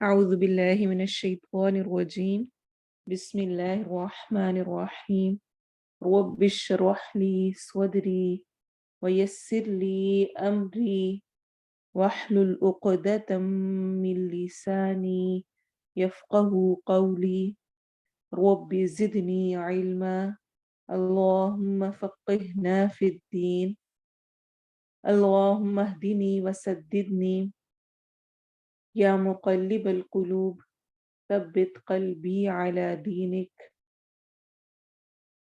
أعوذ بالله من الشيطان الرجيم. بسم الله الرحمن الرحيم. رب اشرح لي صدري ويسر لي أمري واحلل عقدة من لساني يفقه قولي. رب زدني علما. اللهم فقهنا في الدين. اللهم اهدني وسددني يا مقلب القلوب ثبت قلبي على دينك.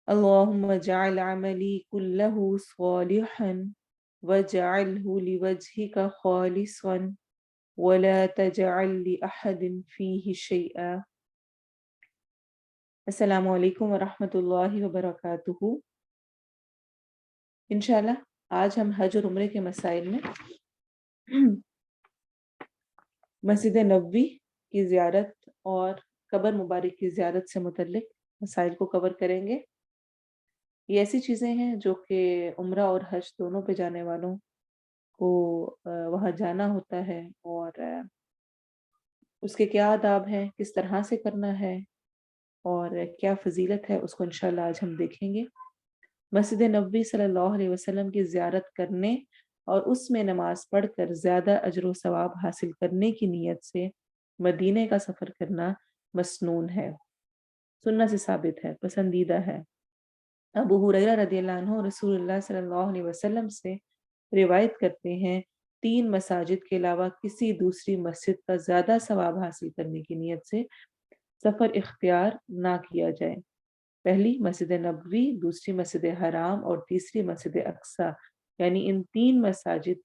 اللهم اجعل عملي كله صالحا واجعله لوجهك خالصا ولا تجعل لأحد فيه شيئا. السلام علیکم ورحمۃ اللہ وبرکاتہ۔ انشاءاللہ آج ہم حج اور عمرے کے مسائل میں مسجد نبوی کی زیارت اور قبر مبارک کی زیارت سے متعلق مسائل کو کور کریں گے۔ یہ ایسی چیزیں ہیں جو کہ عمرہ اور حج دونوں پہ جانے والوں کو وہاں جانا ہوتا ہے، اور اس کے کیا آداب ہیں، کس طرح سے کرنا ہے اور کیا فضیلت ہے، اس کو انشاءاللہ آج ہم دیکھیں گے۔ مسجد نبوی صلی اللہ علیہ وسلم کی زیارت کرنے اور اس میں نماز پڑھ کر زیادہ اجر و ثواب حاصل کرنے کی نیت سے مدینے کا سفر کرنا مسنون ہے، سنت سے ثابت ہے، پسندیدہ ہے۔ ابو ہریرہ رضی اللہ عنہ رسول اللہ صلی اللہ علیہ وسلم سے روایت کرتے ہیں، 3 مساجد کے علاوہ کسی دوسری مسجد کا زیادہ ثواب حاصل کرنے کی نیت سے سفر اختیار نہ کیا جائے۔ پہلی مسجد نبوی، دوسری مسجد حرام اور تیسری مسجد اقصی، یعنی ان 3 مساجد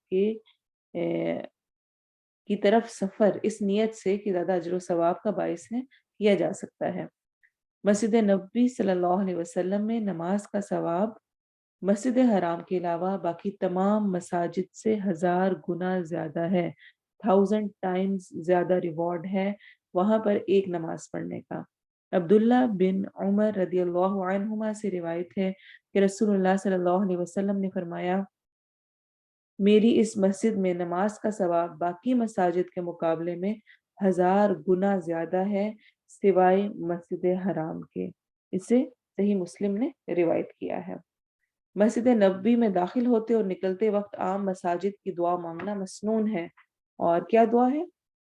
کی طرف سفر اس نیت سے کہ زیادہ اجر و ثواب کا باعث ہے کیا جا سکتا ہے۔ مسجد نبوی صلی اللہ علیہ وسلم میں نماز کا ثواب مسجد حرام کے علاوہ باقی تمام مساجد سے 1000 گنا زیادہ ہے، 1000 ٹائمز زیادہ ریوارڈ ہے وہاں پر ایک نماز پڑھنے کا۔ عبداللہ بن عمر رضی اللہ عنہما سے روایت ہے کہ رسول اللہ صلی اللہ علیہ وسلم نے فرمایا، میری اس مسجد میں نماز کا ثواب باقی مساجد کے مقابلے میں 1000 گنا زیادہ ہے سوائے مسجد حرام کے۔ اسے صحیح مسلم نے روایت کیا ہے۔ مسجد نبوی میں داخل ہوتے اور نکلتے وقت عام مساجد کی دعا مانگنا مسنون ہے۔ اور کیا دعا ہے؟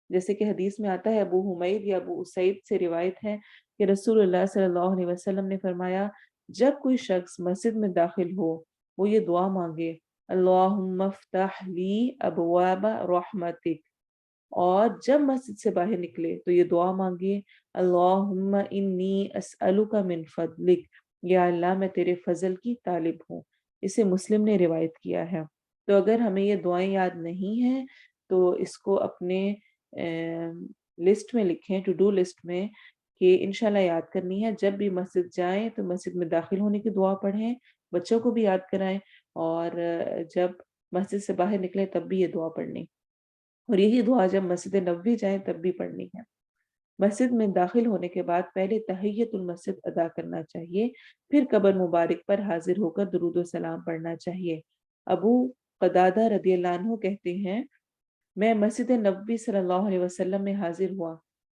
جیسے کہ حدیث میں آتا ہے، ابو حمید یا ابو اسید سے روایت ہے کہ رسول اللہ صلی اللہ علیہ وسلم نے فرمایا، جب کوئی شخص مسجد میں داخل ہو وہ یہ دعا مانگے، اللہم افتح لی ابواب رحمتک، اور جب مسجد سے باہر نکلے تو یہ دعا مانگے، اللہم انی اسألک من فضلک، یا اللہ میں تیرے فضل کی طالب ہوں۔ اسے مسلم نے روایت کیا ہے۔ تو اگر ہمیں یہ دعائیں یاد نہیں ہیں تو اس کو اپنے لسٹ میں لکھیں، ٹو ڈو لسٹ میں، کہ انشاءاللہ یاد کرنی ہے۔ جب بھی مسجد جائیں تو مسجد میں داخل ہونے کی دعا پڑھیں، بچوں کو بھی یاد کرائیں، اور جب مسجد سے باہر نکلیں تب بھی یہ دعا پڑھنی، اور یہی دعا جب مسجد نبوی جائیں تب بھی پڑھنی ہے۔ مسجد میں داخل ہونے کے بعد پہلے تحیت المسجد ادا کرنا چاہیے، پھر قبر مبارک پر حاضر ہو کر درود و سلام پڑھنا چاہیے۔ ابو قتادہ رضی اللہ عنہ کہتے ہیں، میں مسجد نبوی صلی اللہ علیہ وسلم میں حاضر ہوا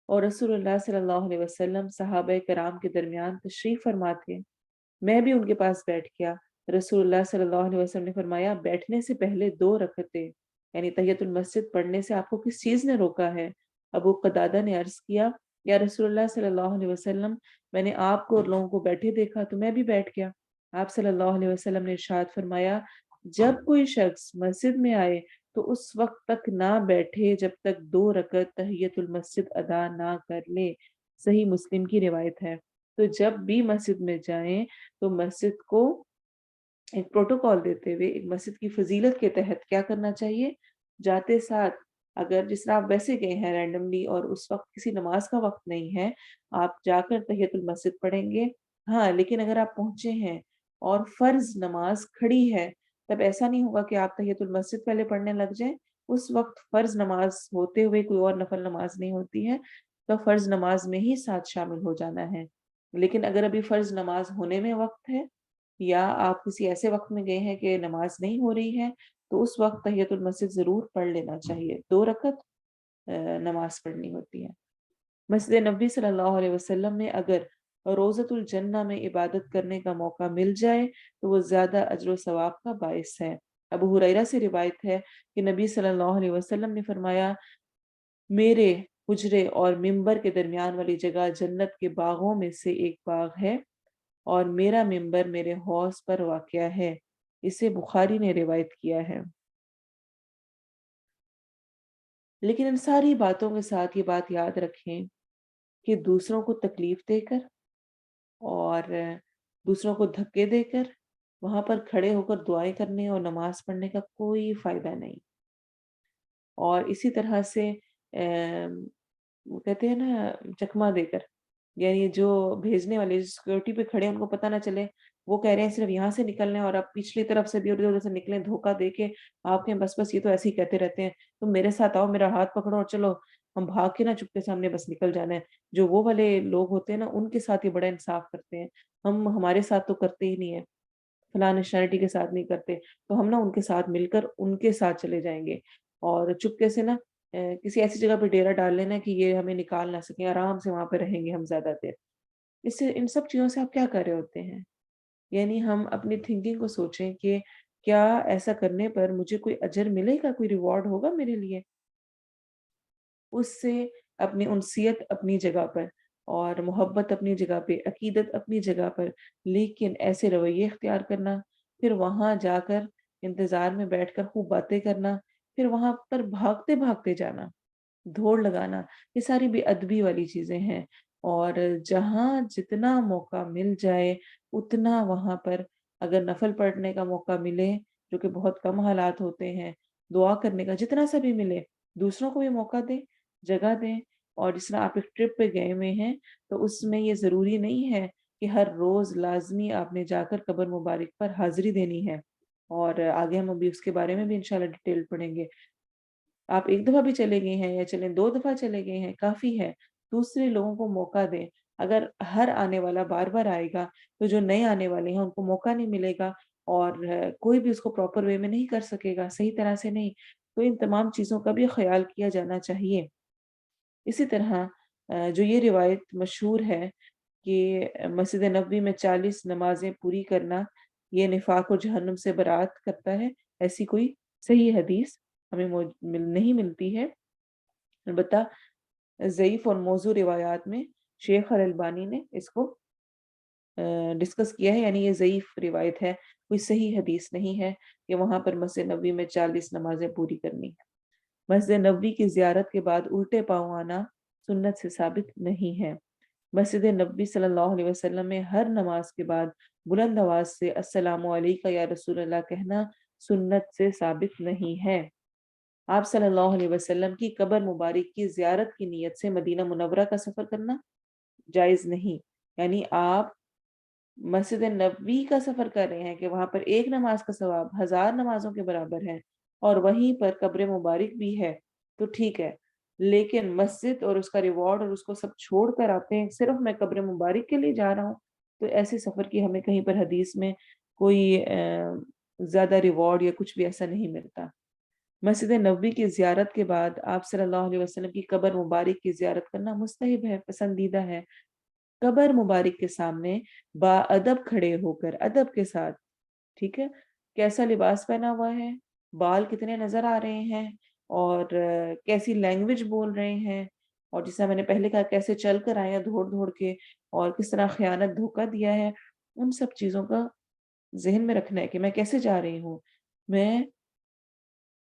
اور رسول اللہ صلی اللہ علیہ وسلم صحابہ کرام کے درمیان تشریف فرما تھے۔ میں بھی ان کے پاس بیٹھ گیا۔ رسول اللہ صلی اللہ علیہ وسلم نے فرمایا، بیٹھنے سے پہلے 2 رکعتیں یعنی تحیت المسجد پڑھنے سے آپ کو کس چیز نے روکا ہے؟ ابو قتادہ نے عرض کیا، یا رسول اللہ صلی اللہ علیہ وسلم، میں نے آپ کو اور لوگوں کو بیٹھے دیکھا تو میں بھی بیٹھ گیا۔ آپ صلی اللہ علیہ وسلم نے ارشاد فرمایا، جب کوئی شخص مسجد میں آئے تو اس وقت تک نہ بیٹھے جب تک 2 رکعت تحیت المسجد ادا نہ کر لے۔ صحیح مسلم کی روایت ہے۔ تو جب بھی مسجد میں جائیں تو مسجد کو ایک پروٹوکول دیتے ہوئے، ایک مسجد کی فضیلت کے تحت کیا کرنا چاہیے؟ جاتے ساتھ، اگر جس طرح آپ ویسے گئے ہیں رینڈملی اور اس وقت کسی نماز کا وقت نہیں ہے، آپ جا کر تحیت المسجد پڑھیں گے۔ ہاں، لیکن اگر آپ پہنچے ہیں اور فرض نماز کھڑی ہے، تب ایسا نہیں ہوگا کہ آپ تحیت المسجد پہلے پڑھنے لگ جائیں۔ اس وقت فرض نماز ہوتے ہوئے کوئی اور نفل نماز نہیں ہوتی ہے، تو فرض نماز میں ہی ساتھ شامل ہو جانا ہے۔ لیکن اگر ابھی فرض نماز ہونے میں وقت ہے، یا آپ کسی ایسے وقت میں گئے ہیں کہ نماز نہیں ہو رہی ہے، تو اس وقت تحیت المسجد ضرور پڑھ لینا چاہیے، 2 رکعت नमाज़ पढ़नी होती है। मस्जिद नबी सल्लल्लाहु अलैहि वसल्लम में अगर रोज़तुल जन्नह में इबादत करने का मौका मिल जाए, तो वो ज़्यादा अज्र व सवाब का बाइस है। अबू हुरैरा से रिवायत है कि नबी सल्लल्लाहु अलैहि वसल्लम ने फरमाया, मेरे हुजरे और मिंबर के दरमियान वाली जगह जन्नत के बागों में से एक बाग है और मेरा मिंबर मेरे हौज़ पर वाक़या है। इसे बुखारी ने रिवायत किया है। लेकिन इन सारी बातों के साथ ये बात याद रखें कि दूसरों को तकलीफ देकर और दूसरों को धक्के देकर वहाँ पर खड़े होकर दुआएँ करने और नमाज़ पढ़ने का कोई फ़ायदा नहीं। और इसी तरह से वो कहते हैं ना, चकमा देकर, यानी जो भेजने वाले सिक्योरिटी पे खड़े हैं उनको पता ना चले, वो कह रहे हैं सिर्फ यहाँ से निकलना है और आप पिछली तरफ से भी उधर-उधर से निकलें, धोखा दे के आप कहें बस ये तो ऐसे ही कहते रहते हैं, तुम मेरे साथ आओ, मेरा हाथ पकड़ो और चलो, हम भाग के ना चुपके से हमने बस निकल जाना है। जो वो वाले लोग होते हैं ना, उनके साथ ये बड़ा इंसाफ करते हैं। हम हमारे साथ तो करते ही नहीं है, फलाँ नेशनैलिटी के साथ नहीं करते, तो हम ना उनके साथ मिलकर उनके साथ चले जाएँगे और चुपके से ना किसी ऐसी जगह पे डेरा डाल लेना कि ये हमें निकाल ना सकें, आराम से वहाँ पे रहेंगे हम ज़्यादा देर। इससे इन सब चीज़ों से आप क्या कर रहे होते हैं? यानी हम अपनी थिंकिंग को सोचें कि क्या ऐसा करने पर मुझे कोई अजर मिलेगा, कोई रिवॉर्ड होगा मेरे लिए? उससे अपनी उनसियत अपनी जगह पर और मोहब्बत अपनी जगह पे, अकीदत अपनी जगह पर, लेकिन ऐसे रवैये इख्तियार करना, फिर वहाँ जाकर इंतज़ार में बैठकर खूब बातें करना, फिर वहाँ पर भागते-भागते जाना, दौड़ लगाना, ये सारी बेअदबी वाली चीज़ें हैं। और जहाँ जितना मौका मिल जाए, उतना वहाँ पर अगर नफ़ल पढ़ने का मौका मिले, जो कि बहुत कम हालात होते हैं, दुआ करने का जितना सा भी मिले, दूसरों को भी मौका दें, जगह दें। और जिस तरह आप एक ट्रिप पे गए हुए हैं, तो उसमें ये ज़रूरी नहीं है कि हर रोज़ लाज़मी आपने जाकर कब्र मुबारक पर हाज़िरी देनी है। और आगे हम अभी उसके बारे में भी इंशाल्लाह डिटेल पढ़ेंगे। आप 1 दफ़ा भी चले गए हैं या चलें 2 दफ़ा चले गए हैं, काफ़ी है। दूसरे लोगों को मौका दें। अगर हर आने वाला बार-बार आएगा, तो जो नए आने वाले हैं उनको मौका नहीं मिलेगा और कोई भी उसको प्रॉपर वे में नहीं कर सकेगा, सही तरह से नहीं। तो इन तमाम चीज़ों का भी ख़्याल किया जाना चाहिए। इसी तरह जो ये रिवायत मशहूर है कि मस्जिद नबवी में 40 नमाज़ें पूरी करना, ये निफ़ाक़ और जहन्नुम से बरात करता है। ऐसी कोई सही हदीस हमें नहीं मिलती है। अलबत्ता ज़ईफ़ और मौज़ू रिवायात में शेख अल-अल्बानी ने इसको डिस्कस किया है, यानी ये ज़ईफ़ रिवायत है, कोई सही हदीस नहीं है कि वहाँ पर मस्जिद नबवी में 40 नमाज़ें पूरी करनी है। मस्जिद नबवी की ज़ियारत के बाद उल्टे पाँव आना सुन्नत से साबित नहीं है। मस्जिद नबवी सल्लल्लाहु अलैहि वसल्लम में हर नमाज के बाद बुलंद आवाज़ से अस्सलामु अलैका या रसूल अल्लाह कहना सुन्नत से साबित नहीं है। आप सल्लल्लाहु अलैहि वसल्लम की कब्र मुबारक की ज़ियारत की नीयत से मदीना मुनव्वरा का सफ़र करना जायज़ नहीं। यानी आप मस्जिद नबवी का सफ़र कर रहे हैं कि वहाँ पर एक नमाज का सवाब 1000 नमाज़ों के बराबर है और वहीं पर कब्र मुबारक भी है, तो ठीक है। लेकिन मस्जिद और उसका रिवॉर्ड और उसको सब छोड़कर आते हैं, सिर्फ़ मैं कब्र मुबारक के लिए जा रहा हूँ, तो ऐसे सफ़र की हमें कहीं पर हदीस में कोई ज़्यादा रिवॉर्ड या कुछ भी ऐसा नहीं मिलता। मस्जिद नबवी की ज़ियारत के बाद आप सल्लल्लाहु अलैहि वसल्लम की कब्र मुबारक की ज़ियारत करना मुस्तहब है, पसंदीदा है। कब्र मुबारक के सामने बाअदब खड़े होकर अदब के साथ, ठीक है? कैसा लिबास पहना हुआ है, बाल कितने नज़र आ रहे हैं और कैसी लैंग्वेज बोल रहे हैं और जिसे मैंने पहले कहा कैसे चल कर आए हैं दौड़-दौड़ के और किस तरह ख़यानत धोखा दिया है, उन सब चीज़ों का ज़हन में रखना है कि मैं कैसे जा रही हूँ। मैं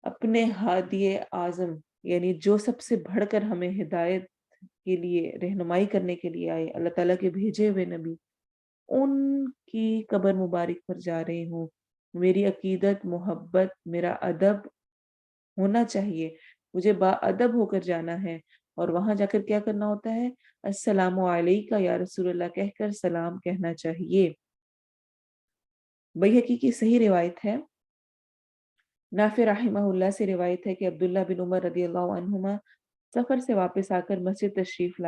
अपने हादिए आज़म, यानी जो सबसे बढ़कर हमें हिदायत के लिए, रहनुमाई करने के लिए आए, अल्लाह ताला के भेजे हुए नबी, उनकी कब्र मुबारक पर जा रही हूँ। मेरी अकीदत, मोहब्बत, मेरा अदब होना चाहिए। मुझे बाअदब होकर जाना है और वहाँ जाकर क्या करना होता है? अस्सलामु अलैका या रसूल अल्लाह कहकर सलाम कहना चाहिए। बैहक़ी की सही रिवायत है, नाफ़ि रहमहुल्लाह से रिवायत है कि अब्दुल्लाह बिन उमर रज़ियल्लाहु अन्हुमा सफ़र से वापस आकर मस्जिद तशरीफ़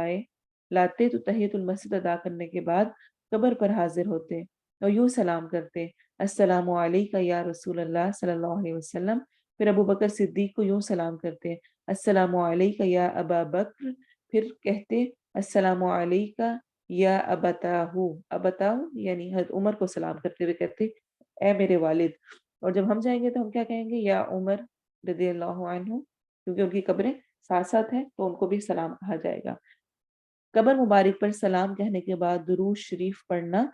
लाते तो तहियतुल मस्जिद अदा करने के बाद कब्र पर हाज़िर होते और यूँ सलाम करते, अस्सलामु अलैका या रसूल अल्लाह सल्लल्लाहु अलैहि वसल्लम, फिर अबू बकर सिद्दीक को यूं सलाम करते, अस्सलामु अलैका या अबा बकर। फिर कहते, अस्सलामु अलैका या अबताहू। अबताहू यानी हज़रत उमर को सलाम करते हुए कहते, ए मेरे वालिद। और जब हम जाएंगे तो हम क्या कहेंगे, या उमर रदियल्लाहु अन्हु, क्योंकि उनकी कब्रें साथ साथ हैं तो उनको भी सलाम कहा जाएगा। कब्र मुबारक पर सलाम कहने के बाद दुरूद शरीफ पढ़ना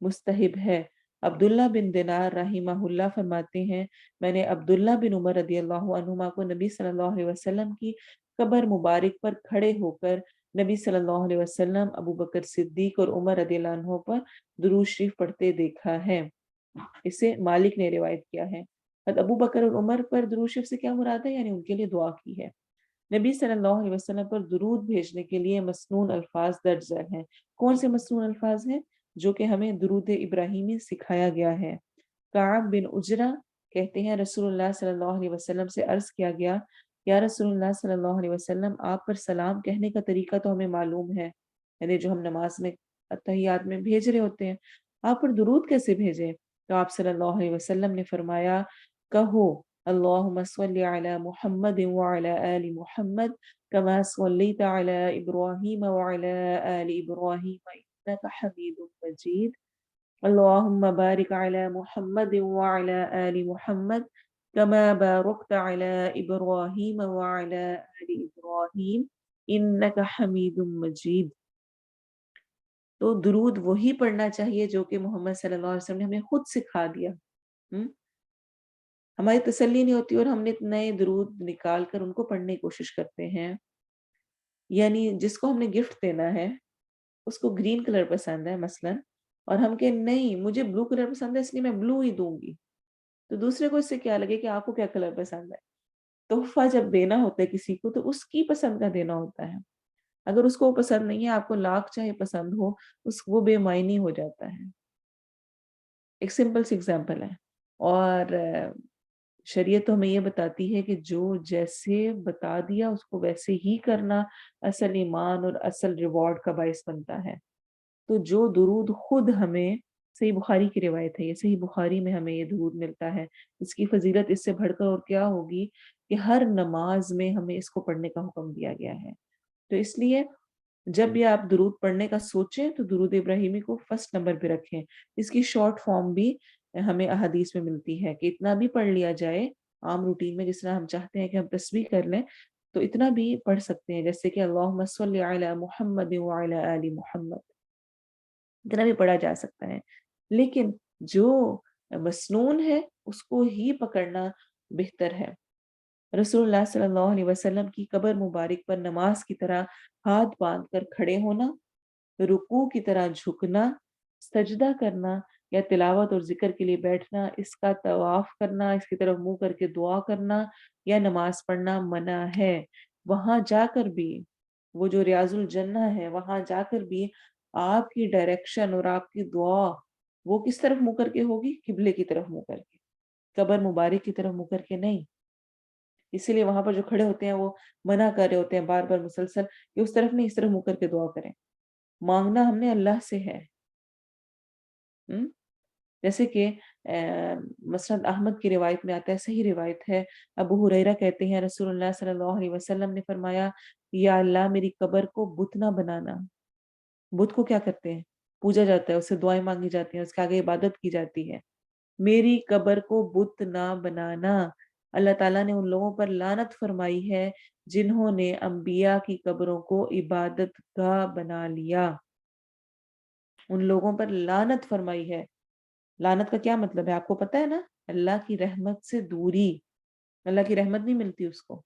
मुस्तहिब है। अब्दुल्ला बिन दिनार रहिमहुल्लाह फरमाते हैं, मैंने अब्दुल्ला बिन उमर रदियल्लाहु अन्हुमा को नबी सल्लल्लाहु अलैहि वसल्लम की कब्र मुबारक पर खड़े होकर नबी सल्लल्लाहु अलैहि वसल्लम, अबू बकर सिद्दीक और उमर रदियल्लाहु अन्हु पर दुरूद शरीफ पढ़ते देखा है। इसे मालिक ने रिवायत किया है। अबू बकर और उमर पर दुरूद शरीफ से क्या मुराद है, यानी उनके लिए दुआ की है। नबी सल्लल्लाहु अलैहि वसल्लम पर दुरूद भेजने के लिए मसनून अल्फाज दर्ज झैल हैं। कौन से मसनून अल्फाज हैं? जो कि हमें दुरूद इब्राहिमी सिखाया गया है। काब बिन उजरा कहते हैं, रसूलुल्लाह सल्लल्लाहु अलैहि वसल्लम से अर्ज किया गया, या रसूलुल्लाह सल्लल्लाहु अलैहि वसल्लम, आप पर सलाम कहने का तरीका तो हमें मालूम है, यानी जो हम नमाज में अत्तहियात में भेज रहे होते हैं, आप पर दुरूद कैसे भेजें? तो आप सल्लल्लाहु अलैहि वसल्लम ने फरमाया, कहो, अल्लाहुम्मा सल्लि अला मुहम्मद व अला आलि मुहम्मद कमा सल्लैत अला इब्राहीम व अला आलि इब्राहीम इन्नका हमीदुम मजीद। अल्लाहुम्मा बारिक अला मुहम्मद व अला आलि मुहम्मद कमा बारकत अला इब्राहीम व अला आलि इब्राहीम इन्नका हमीदुम मजीद। तो दुरूद वही पढ़ना चाहिए जो कि मोहम्मद सल्लल्लाहु अलैहि वसल्लम ने हमें खुद सिखा दिया। हुँ? हमारी तसल्ली नहीं होती और हमने नए दुरूद निकाल कर उनको पढ़ने की कोशिश करते हैं। यानी जिसको हमने गिफ्ट देना है, उसको ग्रीन कलर पसंद है मसलन, और हम कहें नहीं मुझे ब्लू कलर पसंद है इसलिए मैं ब्लू ही दूँगी। तो दूसरे को इससे क्या लगे कि आपको क्या कलर पसंद है। तोहफ़ा जब देना होता है किसी को तो उसकी पसंद का देना होता है। अगर उसको वो पसंद नहीं है, आपको लाख चाहे पसंद हो, उस वो बेमायनी हो जाता है। एक सिंपल सी एग्ज़ाम्पल है। और शरीयत तो हमें ये बताती है कि जो जैसे बता दिया उसको वैसे ही करना असल ईमान और असल रिवॉर्ड का बायस बनता है। तो जो दुरूद खुद हमें, सही बुखारी की रिवायत है ये, सही बुखारी में हमें ये दुरूद मिलता है। इसकी फ़ज़ीलत इससे बढ़कर और क्या होगी कि हर नमाज में हमें इसको पढ़ने का हुक्म दिया गया है। तो इसलिए जब भी आप दुरूद पढ़ने का सोचें तो दुरूद इब्राहिमी को फर्स्ट नंबर पे रखें। इसकी शॉर्ट फॉर्म भी हमें अहादीस में मिलती है कि इतना भी पढ़ लिया जाए आम रूटीन में, जिस तरह हम चाहते हैं कि हम तस्बीह कर लें, तो इतना भी पढ़ सकते हैं, जैसे कि अल्लाहुम्मा सल्लि अला मुहम्मद व अला आलि मुहम्मद, इतना भी पढ़ा जा सकता है। लेकिन जो मसनून है उसको ही पकड़ना बेहतर है। रसूलुल्लाह सल्लल्लाहु अलैहि वसल्लम की कब्र मुबारक पर नमाज की तरह हाथ बांधकर खड़े होना, रुकू की तरह झुकना, सजदा करना या तिलावत और ज़िक्र के लिए बैठना, इसका तवाफ करना, इसकी तरफ मुँह करके दुआ करना या नमाज पढ़ना मना है। वहाँ जाकर भी, वो जो रियाज़ुल जन्नह है, वहाँ जाकर भी आपकी डायरेक्शन और आपकी दुआ वो किस तरफ मुँह करके होगी? किबले की तरफ मुँह करके, कब्र मुबारक की तरफ मुँह करके नहीं। इसीलिए वहाँ पर जो खड़े होते हैं वो मना कर रहे होते हैं बार-बार मुसलसल कि उस तरफ नहीं, इस तरफ मुँह करके दुआ करें। माँगना हमने अल्लाह से है। हुँ? जैसे कि मसनद अहमद की रिवायत में आता है, सही रिवायत है, अबू हुरैरा कहते हैं रसूलुल्लाह सल्लल्लाहु अलैहि वसल्लम ने फरमाया, या अल्लाह मेरी कब्र को बुत ना बनाना। बुत को क्या करते हैं? पूजा जाता है, उससे दुआएँ माँगी जाती हैं, उसके आगे इबादत की जाती है। मेरी कब्र को बुत ना बनाना। अल्लाह ताला ने उन लोगों पर लानत फरमाई है जिन्होंने अंबिया की कब्रों को इबादत गाह बना लिया। उन लोगों पर लानत फरमाई है। लानत का क्या मतलब है आपको पता है ना? अल्लाह की रहमत से दूरी, अल्लाह की रहमत नहीं मिलती उसको।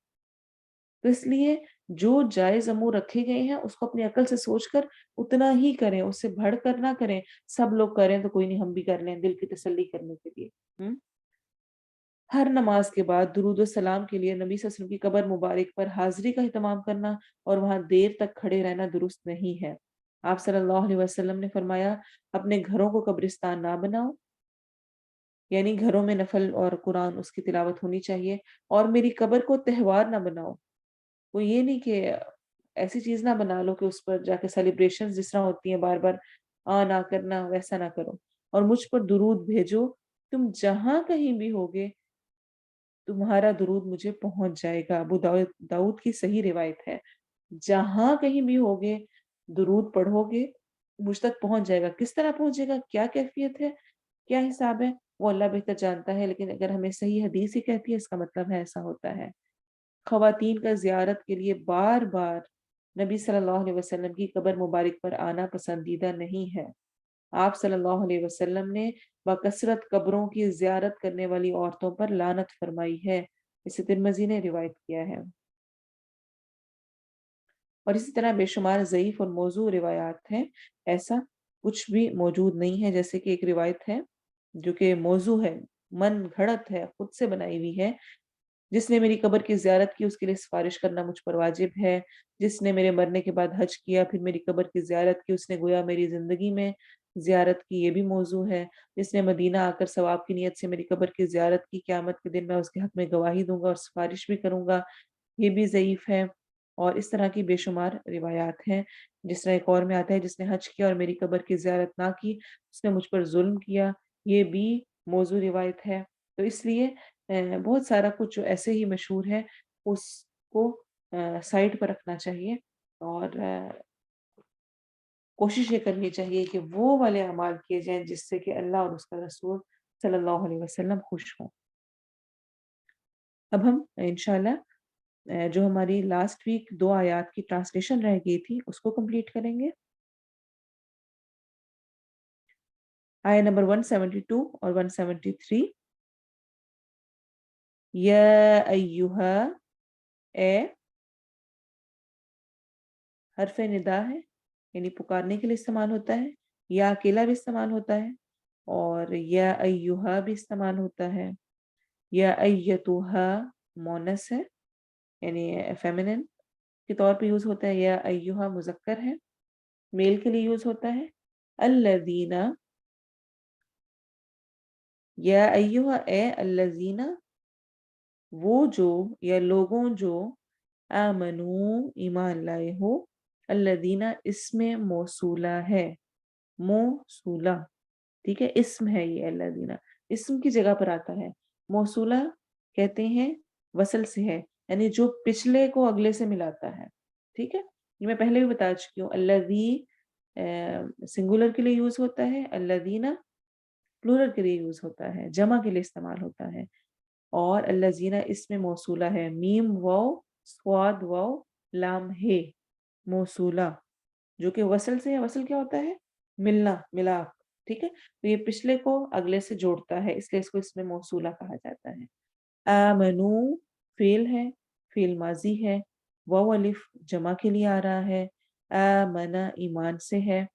तो इसलिए जो जायज़ अमूर रखे गए हैं उसको अपनी अक्ल से सोचकर उतना ही करें, उससे बढ़कर ना करें। सब लोग करें तो कोई नहीं, हम भी कर लें दिल की तसल्ली करने के लिए। हुँ? हर नमाज के बाद दुरूद व सलाम के लिए नबी सल्लल्लाहु अलैहि वसल्लम की कब्र मुबारक पर हाज़िरी का एहतमाम करना और वहाँ देर तक खड़े रहना दुरुस्त नहीं है। आप सल्लल्लाहु अलैहि वसल्लम ने फरमाया, अपने घरों को कब्रिस्तान ना बनाओ, यानी घरों में नफ़ल और कुरान उसकी तिलावत होनी चाहिए, और मेरी कब्र को त्योहार ना बनाओ। वो ये नहीं कि ऐसी चीज़ ना बना लो कि उस पर जाके सेलिब्रेशंस जिस तरह होती हैं बार-बार ना करना, वैसा ना करो। और मुझ पर दुरूद भेजो, तुम जहाँ कहीं भी होगे तुम्हारा दुरूद मुझे पहुंच जाएगा। अबू दाऊद की सही रिवायत है। जहां कहीं भी होगे, दुरूद पढ़ोगे, मुझ तक पहुंच जाएगा। किस तरह पहुंचेगा, क्या कैफियत है, क्या हिसाब है, वो अल्लाह बेहतर जानता है, लेकिन अगर हमें सही हदीस ही कहती है, इसका मतलब है ऐसा होता है। खवातीन का ज़ियारत के लिए बार-बार नबी सल्लल्लाहु अलैहि वसल्लम की कब्र मुबारक पर आना पसंदीदा नहीं है। आप सल्लल्लाहु अलैहि वसल्लम ने बकसरत कब्रों की ज़ियारत करने वाली औरतों पर लानत फरमाई है। इसे तिर्मिज़ी ने रिवायत किया है। और इसी तरह बेशुमार ज़ईफ़ और मौज़ू रिवायात हैं। ऐसा कुछ भी मौजूद नहीं है। जैसे कि एक रिवायत है जो कि मौज़ू है, मन घड़त है, खुद से बनाई हुई है। जिसने मेरी कब्र की ज़ियारत की उसके लिए सिफ़ारिश करना मुझ पर वाजिब है। जिसने मेरे मरने के बाद हज किया फिर मेरी कब्र की ज़ियारत की उसने गोया मेरी ज़िंदगी में ज़ियारत की, ये भी मौज़ू है। जिसने मदीना आकर सवाब की नीयत से मेरी कब्र की ज़ियारत की, क़यामत के दिन मैं उसके हक़ में गवाही दूँगा और सिफ़ारिश भी करूँगा, ये भी ज़ईफ़ है। और इस तरह की बेशुमार रिवायात हैं। जिस तरह एक और में आता है जिसने हज किया और मेरी कब्र की ज़ियारत ना की, उसने मुझ पर ज़ुल्म किया, ये भी मौज़ू रिवायत है। तो इसलिए बहुत सारा कुछ जो ऐसे ही मशहूर है, उसको साइड पर रखना चाहिए और कोशिश ये करनी चाहिए कि वो वाले अमाल किए जाएँ जिससे कि अल्लाह और उसका रसूल सल्लल्लाहु अलैहि वसल्लम खुश हों। अब हम इंशाअल्लाह जो हमारी लास्ट वीक 2 आयत की ट्रांसलेशन रह गई थी, उसको कंप्लीट करेंगे। आयत नंबर 172 और 173। या अय्युहा, ए हर्फ निदा है, यानी पुकारने के लिए इस्तेमाल होता है, या अकेला भी इस्तेमाल होता है और या अय्युहा भी इस्तेमाल होता है। या अय्यतुहा मोनस है, यानी फेमिनिन के तौर पे यूज़ होता है। या अय्युहा मुज़क्कर है, मेल के लिए यूज़ होता है। अल्लज़ीना, या अय्युहा ए अल्लज़ीना, वो जो या लोगों जो आमनू ईमान लाए हो। अल्लज़ीना इसमें मौसूला है, मौसूला, ठीक है, इस्म है ये अल्लज़ीना, इस्म की जगह पर आता है। मौसूला कहते हैं वसल से है, यानी जो पिछले को अगले से मिलाता है, ठीक है? ये मैं पहले भी बता चुकी हूँ। अल्लज़ी सिंगुलर के लिए यूज़ होता है, अल्लज़ीना प्लूरल के लिए यूज़ होता है, जमा के लिए इस्तेमाल होता है। और अल्लज़ीना इसमें मौसूला है, मीम वाव स्वाद वाव लाम हे, मौसूला जो कि वसल से है। वसल क्या होता है? मिलना, मिलाप, ठीक है? तो ये पिछले को अगले से जोड़ता है, इसलिए इसको इसमें मौसूला कहा जाता है। आमनू फ़ेल है, फ़ेल माज़ी है, वाव अलिफ जमा के लिए आ रहा है, आमना ईमान से है,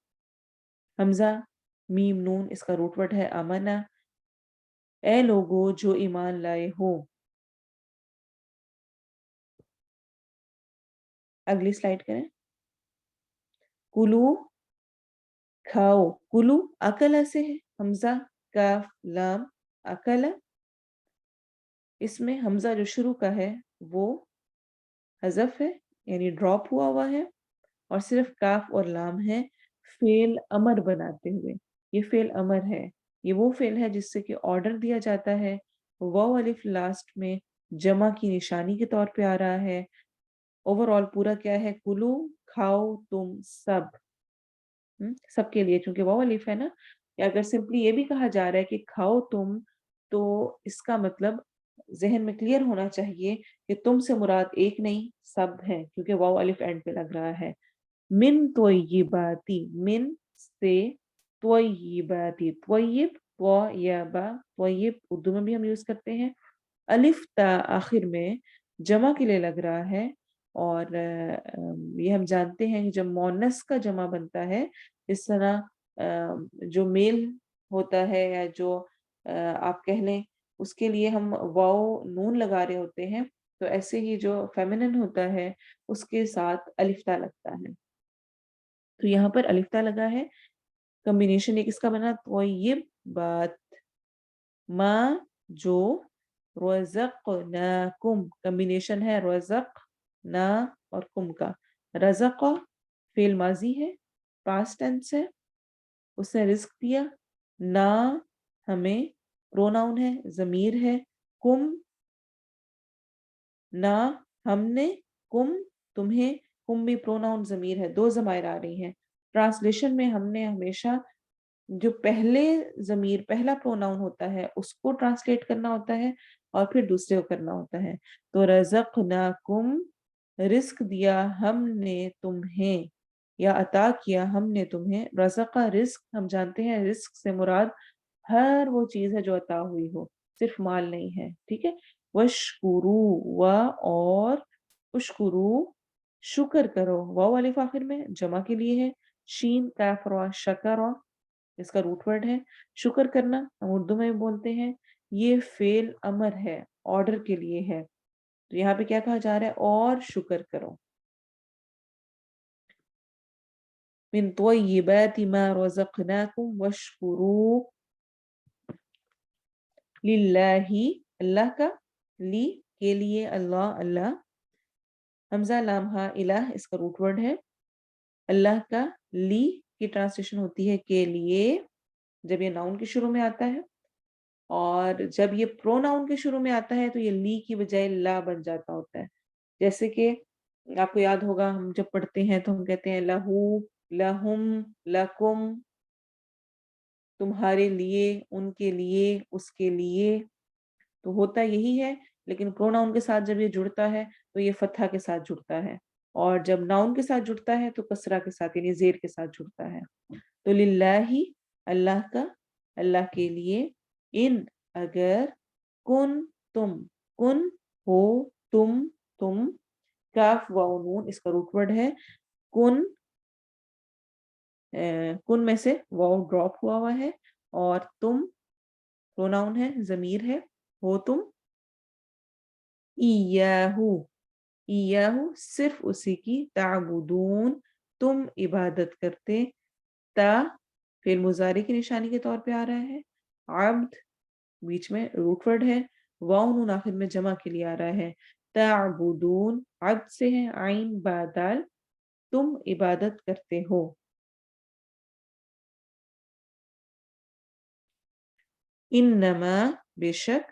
हमज़ा मीम नून इसका रूट वर्ड है अमना, ए लोगो जो ईमान लाए हो। अगली स्लाइड करें। कुलू खाओ, कुलू अकला से है, हमज़ा काफ लाम अकला, इसमें हमज़ा जो शुरू का है वो हज़फ है, यानी ड्रॉप हुआ है और सिर्फ काफ और लाम है फ़ेल अमर बनाते हुए। ये फ़ेल अमर है। ये वो फ़ेल है जिससे कि ऑर्डर दिया जाता है। वाव अलिफ लास्ट में जमा की निशानी के तौर पे आ रहा है। ओवरऑल पूरा क्या है? कुलू खाओ तुम सब। सबके लिए, क्योंकि वाव अलिफ है ना। या अगर सिंपली ये भी कहा जा रहा है कि खाओ तुम, तो इसका मतलब ज़हन में क्लियर होना चाहिए कि तुम से मुराद एक नहीं सब है, क्योंकि वाव अलिफ एंड पे लग रहा है। मिन त्वय्यिबाती, मिन से त्वय्यिबाती, त्वय्यिब त्वय्यबा, त्वय्यिब उर्दू में भी हम यूज़ करते हैं। अलिफ ता आखिर में जमा के लिए लग रहा है और ये हम जानते हैं कि जब मोनस का जमा बनता है, इस तरह जो मेल होता है या जो आप कह लें उसके लिए हम वाओ नून लगा रहे होते हैं, तो ऐसे ही जो फेमिनिन होता है उसके साथ अलिफ्ता लगता है। तो यहाँ पर अलिफ्ता लगा है, कॉम्बिनेशन एक इसका बना त्वय्यिबात, माँ जो रज़क़नाकुम, कॉम्बिनेशन है रज़क़ ना और कुम का। रज़क़ फ़ेल माज़ी है, पास्ट टेंस है, उसने रिज़्क दिया। ना हमें प्रोनाउन है, ज़मीर है। कुम ना हमने, कुम तुम्हें, कुम भी प्रोनाउन ज़मीर है, 2 ज़माइर आ रही हैं। ट्रांसलेशन में हमने हमेशा जो पहले ज़मीर पहला प्रोनाउन होता है उसको ट्रांसलेट करना होता है और फिर दूसरे को करना होता है। तो रज़क़नाकुम, रिज़्क दिया हमने तुम्हें या अता किया हमने तुम्हें। रज़क़ा रिज़्क, हम जानते हैं रिज़्क से मुराद हर वो चीज़ है जो अता हुई हो, सिर्फ माल नहीं है, ठीक है? वशकुरू, व और उशकुरू, शुक्र करो, वाव अलिफ आखिर में जमा के लिए है। शीन काफ रा शकरा, इसका रूट वर्ड है। शुक्र करना हम उर्दू में भी बोलते हैं। ये फेल अमर है, ऑर्डर के लिए है। तो यहाँ पे क्या कहा जा रहा है? और शुक्र करो। मिन त्वय्यिबाति मा रज़क़नाकुम वशकुरू लिल्लाहि, अल्लाह का, ली के लिए, अल्लाह अल्लाह, हमजा लाम हा इलाह इसका रूट वर्ड है। अल्लाह का, ली की ट्रांसलेशन होती है के लिए, जब ये नाउन के शुरू में आता है, और जब ये प्रोनाउन के शुरू में आता है तो ये ली की बजाय ला बन जाता होता है। जैसे कि आपको याद होगा हम जब पढ़ते हैं तो हम कहते हैं लहू, लहुम, लकुम, तुम्हारे लिए, उनके लिए, उसके लिए। तो होता यही है, लेकिन प्रोनाउन के साथ जब ये जुड़ता है तो ये फतहा के साथ जुड़ता है, और जब नाउन के साथ जुड़ता है तो कसरा के साथ यानी जेर के साथ जुड़ता है। तो लिल्लाही, अल्लाह का, अल्लाह के लिए, इन अगर, कुन तुम, कुन हो, तुम, काफ वाव नून इसका रूट वर्ड है। कुन, कुन में से वाव ड्रॉप हुआ है, और तुम प्रोनाउन है, जमीर है, हो तुम, इयाहू, इयाहू सिर्फ उसी की, ताबुदून तुम इबादत करते, ता फिर मुजारे की निशानी के तौर पे आ रहा है, अब्द बीच में रूट वर्ड है, वाव नून आखिर में जमा के लिए आ रहा है। ताबुदून अब्द से है, आइन बादाल, तुम इबादत करते हो। इन्नमा बेशक,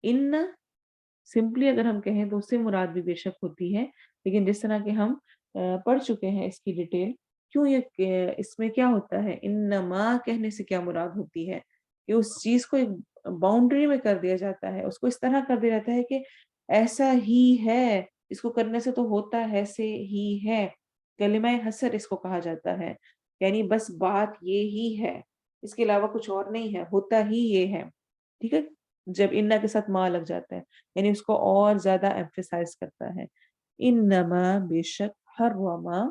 इन सिंपली अगर हम कहें तो उससे मुराद भी बेशक होती है, लेकिन जिस तरह के हम पढ़ चुके हैं इसकी डिटेल, क्यों ये इसमें क्या होता है, इन्नमा कहने से क्या मुराद होती है कि उस चीज को एक बाउंड्री में कर दिया जाता है, उसको इस तरह कर दिया जाता है कि ऐसा ही है, इसको करने से तो होता है से ही है। कलिमा हसर इसको कहा जाता है, यानी बस बात ये ही है, इसके अलावा कुछ और नहीं है, होता ही ये है, ठीक है। जब इन्ना के साथ मा लग जाता है यानी उसको और ज्यादा एम्फेसाइज करता है। इन्नमा बेशक, हर्रमा,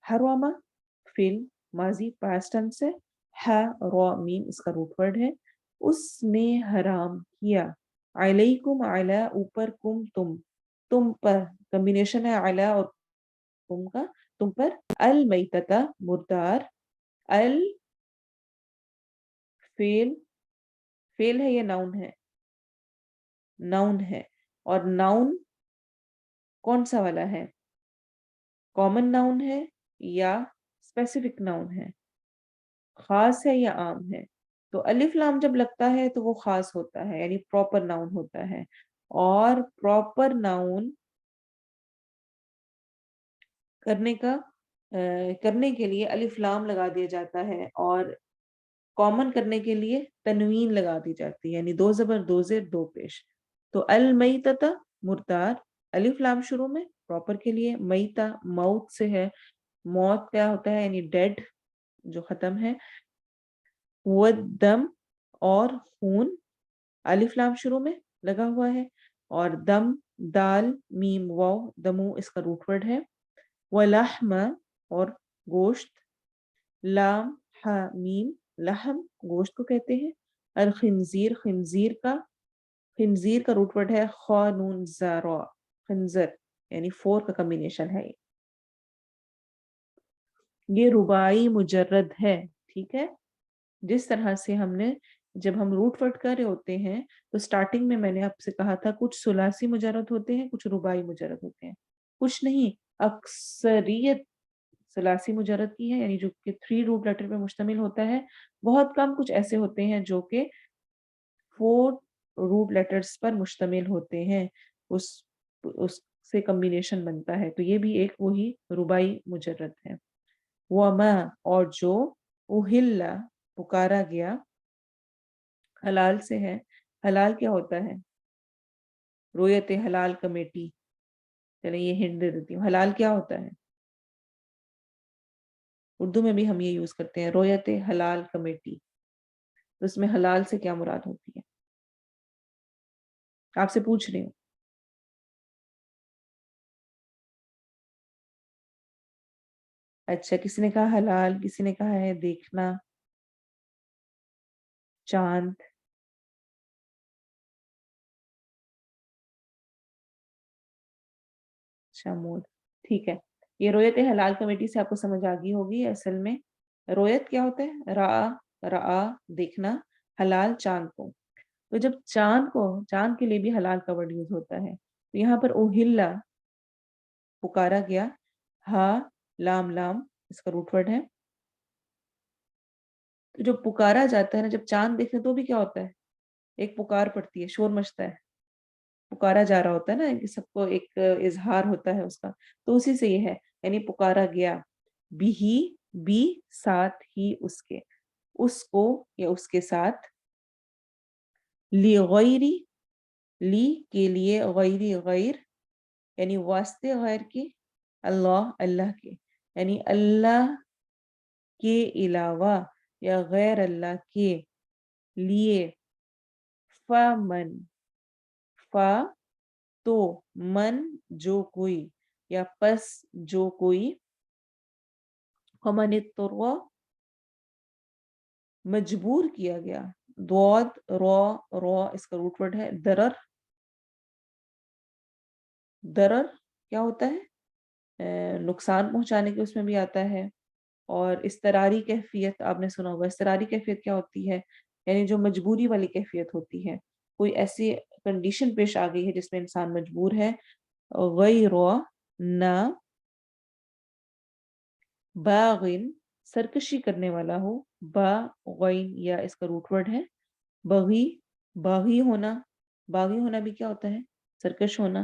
हर्रमा फिल माजी पास्ट टेंस है, है रो मीम इसका रूट वर्ड है। उसने हराम किया, अलैकुम अला ऊपर, कुम तुम पर कॉम्बिनेशन है अला और कुम का, तुम पर, अल मैतता मुर्दार, अल फेल, फेल है ये नाउन है, नाउन है, और नाउन कौन सा वाला है, कॉमन नाउन है या स्पेसिफिक नाउन है, खास है या आम है। तो अलिफ लाम जब लगता है तो वो खास होता है यानी प्रॉपर नाउन होता है, और प्रॉपर नाउन करने का करने के लिए अलिफ लाम लगा दिया जाता है, और कॉमन करने के लिए तनवीन लगा दी जाती है, यानी दो जबर दो जेर दो पेश। तो अल मईतता मुर्दार, अलिफ लाम शुरू में प्रॉपर के लिए, मईता मौत से है, मौत क्या होता है यानी डेड जो खत्म है, वो दम और खून, अलिफ लाम शुरू में लगा हुआ है, और दम दाल मीम वाव दमू इसका रूट वर्ड है। वलहमा और गोश्त, लाम हा मीम लहम गोश्त को कहते हैं। अल खिंजीर, खिंजीर का रूट वर्ड है खा नून ज़ारा, खंजर यानी फोर का कॉम्बिनेशन है। ये रुबाई मुजर्रद है, ठीक है। जिस तरह से हमने जब हम रूट वर्ड कर रहे होते हैं तो स्टार्टिंग में मैंने आपसे कहा था कुछ सुलासी मुजर्रद होते हैं, कुछ रुबाई मुजर्रद होते हैं, कुछ नहीं, अक्सरियत सलासी मुजर्रद की है, यानी जो कि 3 रूट लेटर पे मुश्तमिल होता है। बहुत कम कुछ ऐसे होते हैं जो कि 4 रूट लेटर्स पर मुश्तमिल होते हैं। اس سے کمبینیشن بنتا ہے، تو یہ بھی ایک وہی ربائی مجرد ہے۔ وما اور جو اہل پکارا گیا، حلال سے ہے۔ حلال کیا ہوتا ہے؟ رویت حلال کمیٹی، چلے یہ ہنٹ دے دیتی ہوں، حلال کیا ہوتا ہے؟ اردو میں بھی ہم یہ یوز کرتے ہیں، رویت حلال کمیٹی، تو اس میں حلال سے کیا مراد ہوتی ہے؟ آپ سے پوچھ رہی ہوں۔ اچھا، کسی نے کہا حلال، کسی نے کہا ہے دیکھنا چاند۔ اچھا مود، ٹھیک ہے۔ یہ رویت حلال کمیٹی سے آپ کو سمجھ آ گئی ہوگی۔ اصل میں رویت کیا ہوتا ہے؟ رآ دیکھنا، حلال چاند کو۔ تو جب چاند کے لیے بھی حلال کا ورڈ یوز ہوتا ہے، تو یہاں پر اوہلا پکارا گیا، ہا لام لام اس کا روٹ ورڈ ہے۔ تو جب پکارا جاتا ہے نا، جب چاند دیکھتے تو بھی کیا ہوتا ہے؟ ایک پکار پڑتی ہے، شور مچتا ہے، پکارا جا رہا ہوتا ہے نا، کہ سب کو ایک اظہار ہوتا ہے اس کا، تو اسی سے یہ ہے، یعنی پکارا گیا، بھی ساتھ ہی اس کے، اس کو یا اس کے ساتھ، لی غیری لی کے لیے، غیری غیر یعنی واسطے غیر کے، اللہ اللہ کے، یعنی اللہ کے علاوہ یا غیر اللہ کے لیے، فمن فا تو، من جو کوئی، یا پس جو کوئی، فمن اضطر مجبور کیا گیا، دواد رو اس کا روٹ ورڈ ہے، درر کیا ہوتا ہے؟ نقصان پہنچانے کے اس میں بھی آتا ہے۔ اور اضطراری کیفیت آپ نے سنا ہوگا، اضطراری کیفیت کیا ہوتی ہے؟ یعنی جو مجبوری والی کیفیت ہوتی ہے، کوئی ایسی کنڈیشن پیش آ گئی ہے جس میں انسان مجبور ہے۔ غیر نہ باغن سرکشی کرنے والا ہو، باغین یا اس کا روٹ ورڈ ہے بغی، باغی ہونا، باغی ہونا بھی کیا ہوتا ہے؟ سرکش ہونا،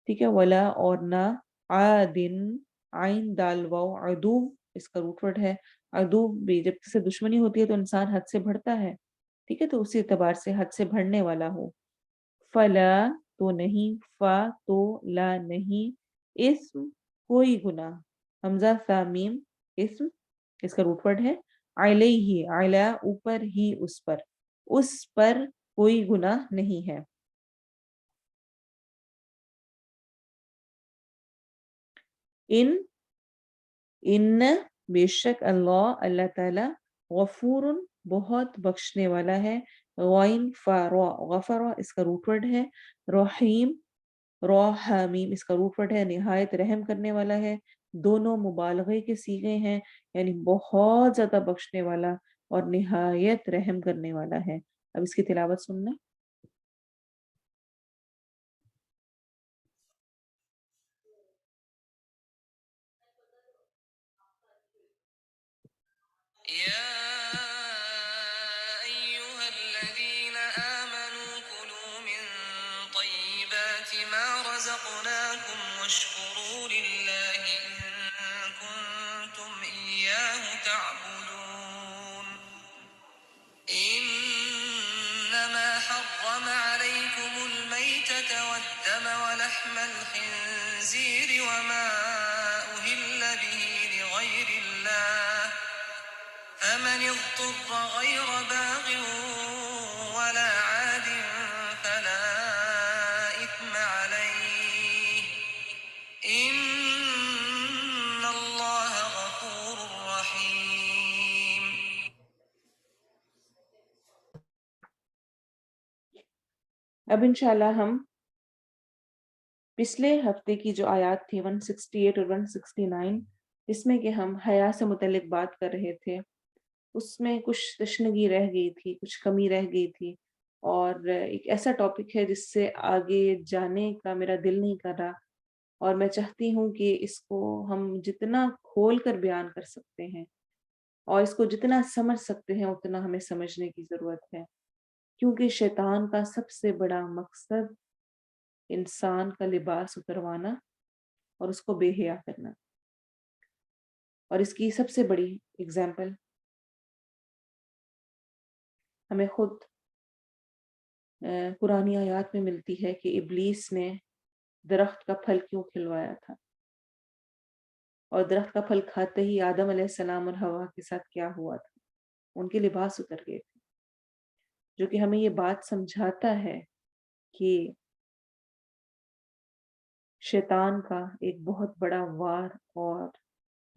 ٹھیک ہے۔ ولا اور نہ، عادن عین دال واو عدو اس کا روٹ ورڈ ہے، عدو بھی جب کسی سے دشمنی ہوتی ہے تو انسان حد سے بڑھتا ہے، ٹھیک ہے، تو اسی اعتبار سے حد سے بڑھنے والا ہو۔ فلا تو نہیں، فا تو لا نہیں، اسم کوئی گناہ، حمزہ فا میم اسم اس کا روٹ ورڈ ہے، علیہ علی اوپر ہی اس پر کوئی گناہ نہیں ہے۔ ان بے شک اللہ تعالی غفور بہت بخشنے والا ہے، غین فارا غفرا اس کا روٹ ورڈ ہے، رحیم حامیم اس کا روٹ ورڈ ہے، نہایت رحم کرنے والا ہے، دونوں مبالغے کے صیغے ہیں، یعنی بہت زیادہ بخشنے والا اور نہایت رحم کرنے والا ہے۔ اب اس کی تلاوت سننا۔ يا أيها الذين آمنوا كلوا من طيبات ما رزقناكم واشكروا لله إن كنتم إياه تعبدون إنما حرم عليكم الميتة والدم ولحم الخنزير وما أهل به لغير الله فمن اضطر غير باغ ولا عاد فلا إثم عليه إن الله غفور رحيم۔ اب انشاءاللہ ہم پچھلے ہفتے کی جو آیات تھی 168 اور 169، جس میں کہ ہم حیا سے متعلق بات کر رہے تھے، اس میں کچھ تشنگی رہ گئی تھی، کچھ کمی رہ گئی تھی، اور ایک ایسا ٹاپک ہے جس سے آگے جانے کا میرا دل نہیں کر رہا، اور میں چاہتی ہوں کہ اس کو ہم جتنا کھول کر بیان کر سکتے ہیں اور اس کو جتنا سمجھ سکتے ہیں اتنا ہمیں سمجھنے کی ضرورت ہے، کیونکہ شیطان کا سب سے بڑا مقصد इंसान का लिबास उतरवाना और उसको बेहया करना। और इसकी सबसे बड़ी एग्जाम्पल हमें खुद पुरानी आयत में मिलती है कि इब्लीस ने दरख्त का फल क्यों खिलवाया था, और दरख्त का फल खाते ही आदम अलैहिस्सलाम और हवा के साथ क्या हुआ था, उनके लिबास उतर गए थे। जो कि हमें ये बात समझाता है कि शैतान का एक बहुत बड़ा वार और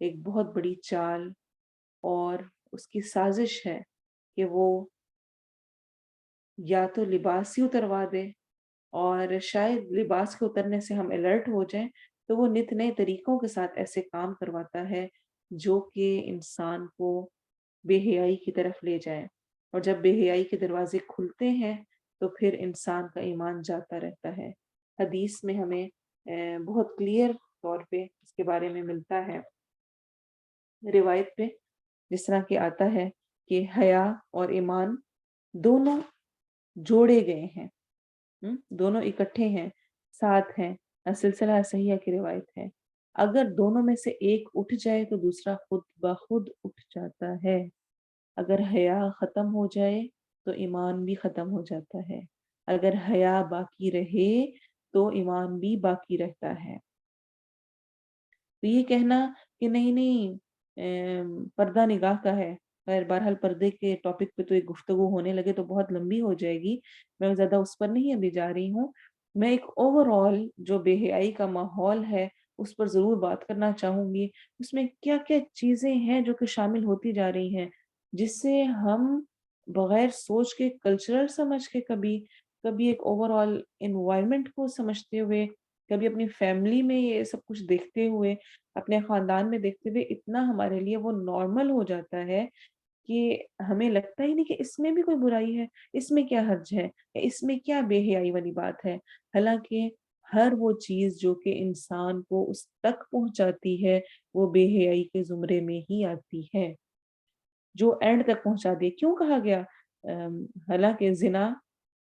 एक बहुत बड़ी चाल और उसकी साजिश है कि वो या तो लिबास ही उतरवा दे, और शायद लिबास के उतरने से हम अलर्ट हो जाएं, तो वो नित नए तरीकों के साथ ऐसे काम करवाता है जो कि इंसान को बेहयाई की तरफ ले जाए। और जब बेहयाई के दरवाजे खुलते हैं तो फिर इंसान का ईमान जाता रहता है। हदीस में हमें बहुत क्लियर तौर पे इसके बारे में मिलता है, रिवायत पे जिस तरह के आता है कि हया और ईमान दोनों जोड़े गए हैं। दोनों इकट्ठे हैं, साथ हैं। सिलसिला सहिया की रिवायत है। अगर दोनों में से एक उठ जाए तो दूसरा खुद ब खुद उठ जाता है। अगर हया खत्म हो जाए तो ईमान भी खत्म हो जाता है। अगर हया बाकी रहे तो ईमान भी बाकी रहता है। तो ये कहना कि नहीं नहीं पर्दा निगाह का है, खैर बहरहाल पर्दे के टॉपिक पे तो एक गुफ्तगू होने लगे तो बहुत लंबी हो जाएगी, मैं ज़्यादा उस पर नहीं अभी जा रही हूँ। मैं एक ओवरऑल जो बेहयाई का माहौल है उस पर ज़रूर बात करना चाहूँगी। उसमें क्या-क्या चीज़ें हैं जो कि शामिल होती जा रही हैं, जिससे हम बगैर सोच के कल्चरल समझ के कभी, कभी एक ओवरऑल एनवायरनमेंट को समझते हुए, कभी अपनी फैमिली में ये सब कुछ देखते हुए, अपने खानदान में देखते हुए इतना हमारे लिए वो नॉर्मल हो जाता है कि हमें लगता ही नहीं कि इसमें भी कोई बुराई है, इसमें क्या हर्ज है, या इसमें क्या बेहयाई वाली बात है। हालाँकि हर वो चीज़ जो कि इंसान को उस तक पहुँचाती है, वो बेहयाई के ज़ुमरे में ही आती है, जो एंड तक पहुँचा दे। क्यों कहा गया? हालाँकि ज़िना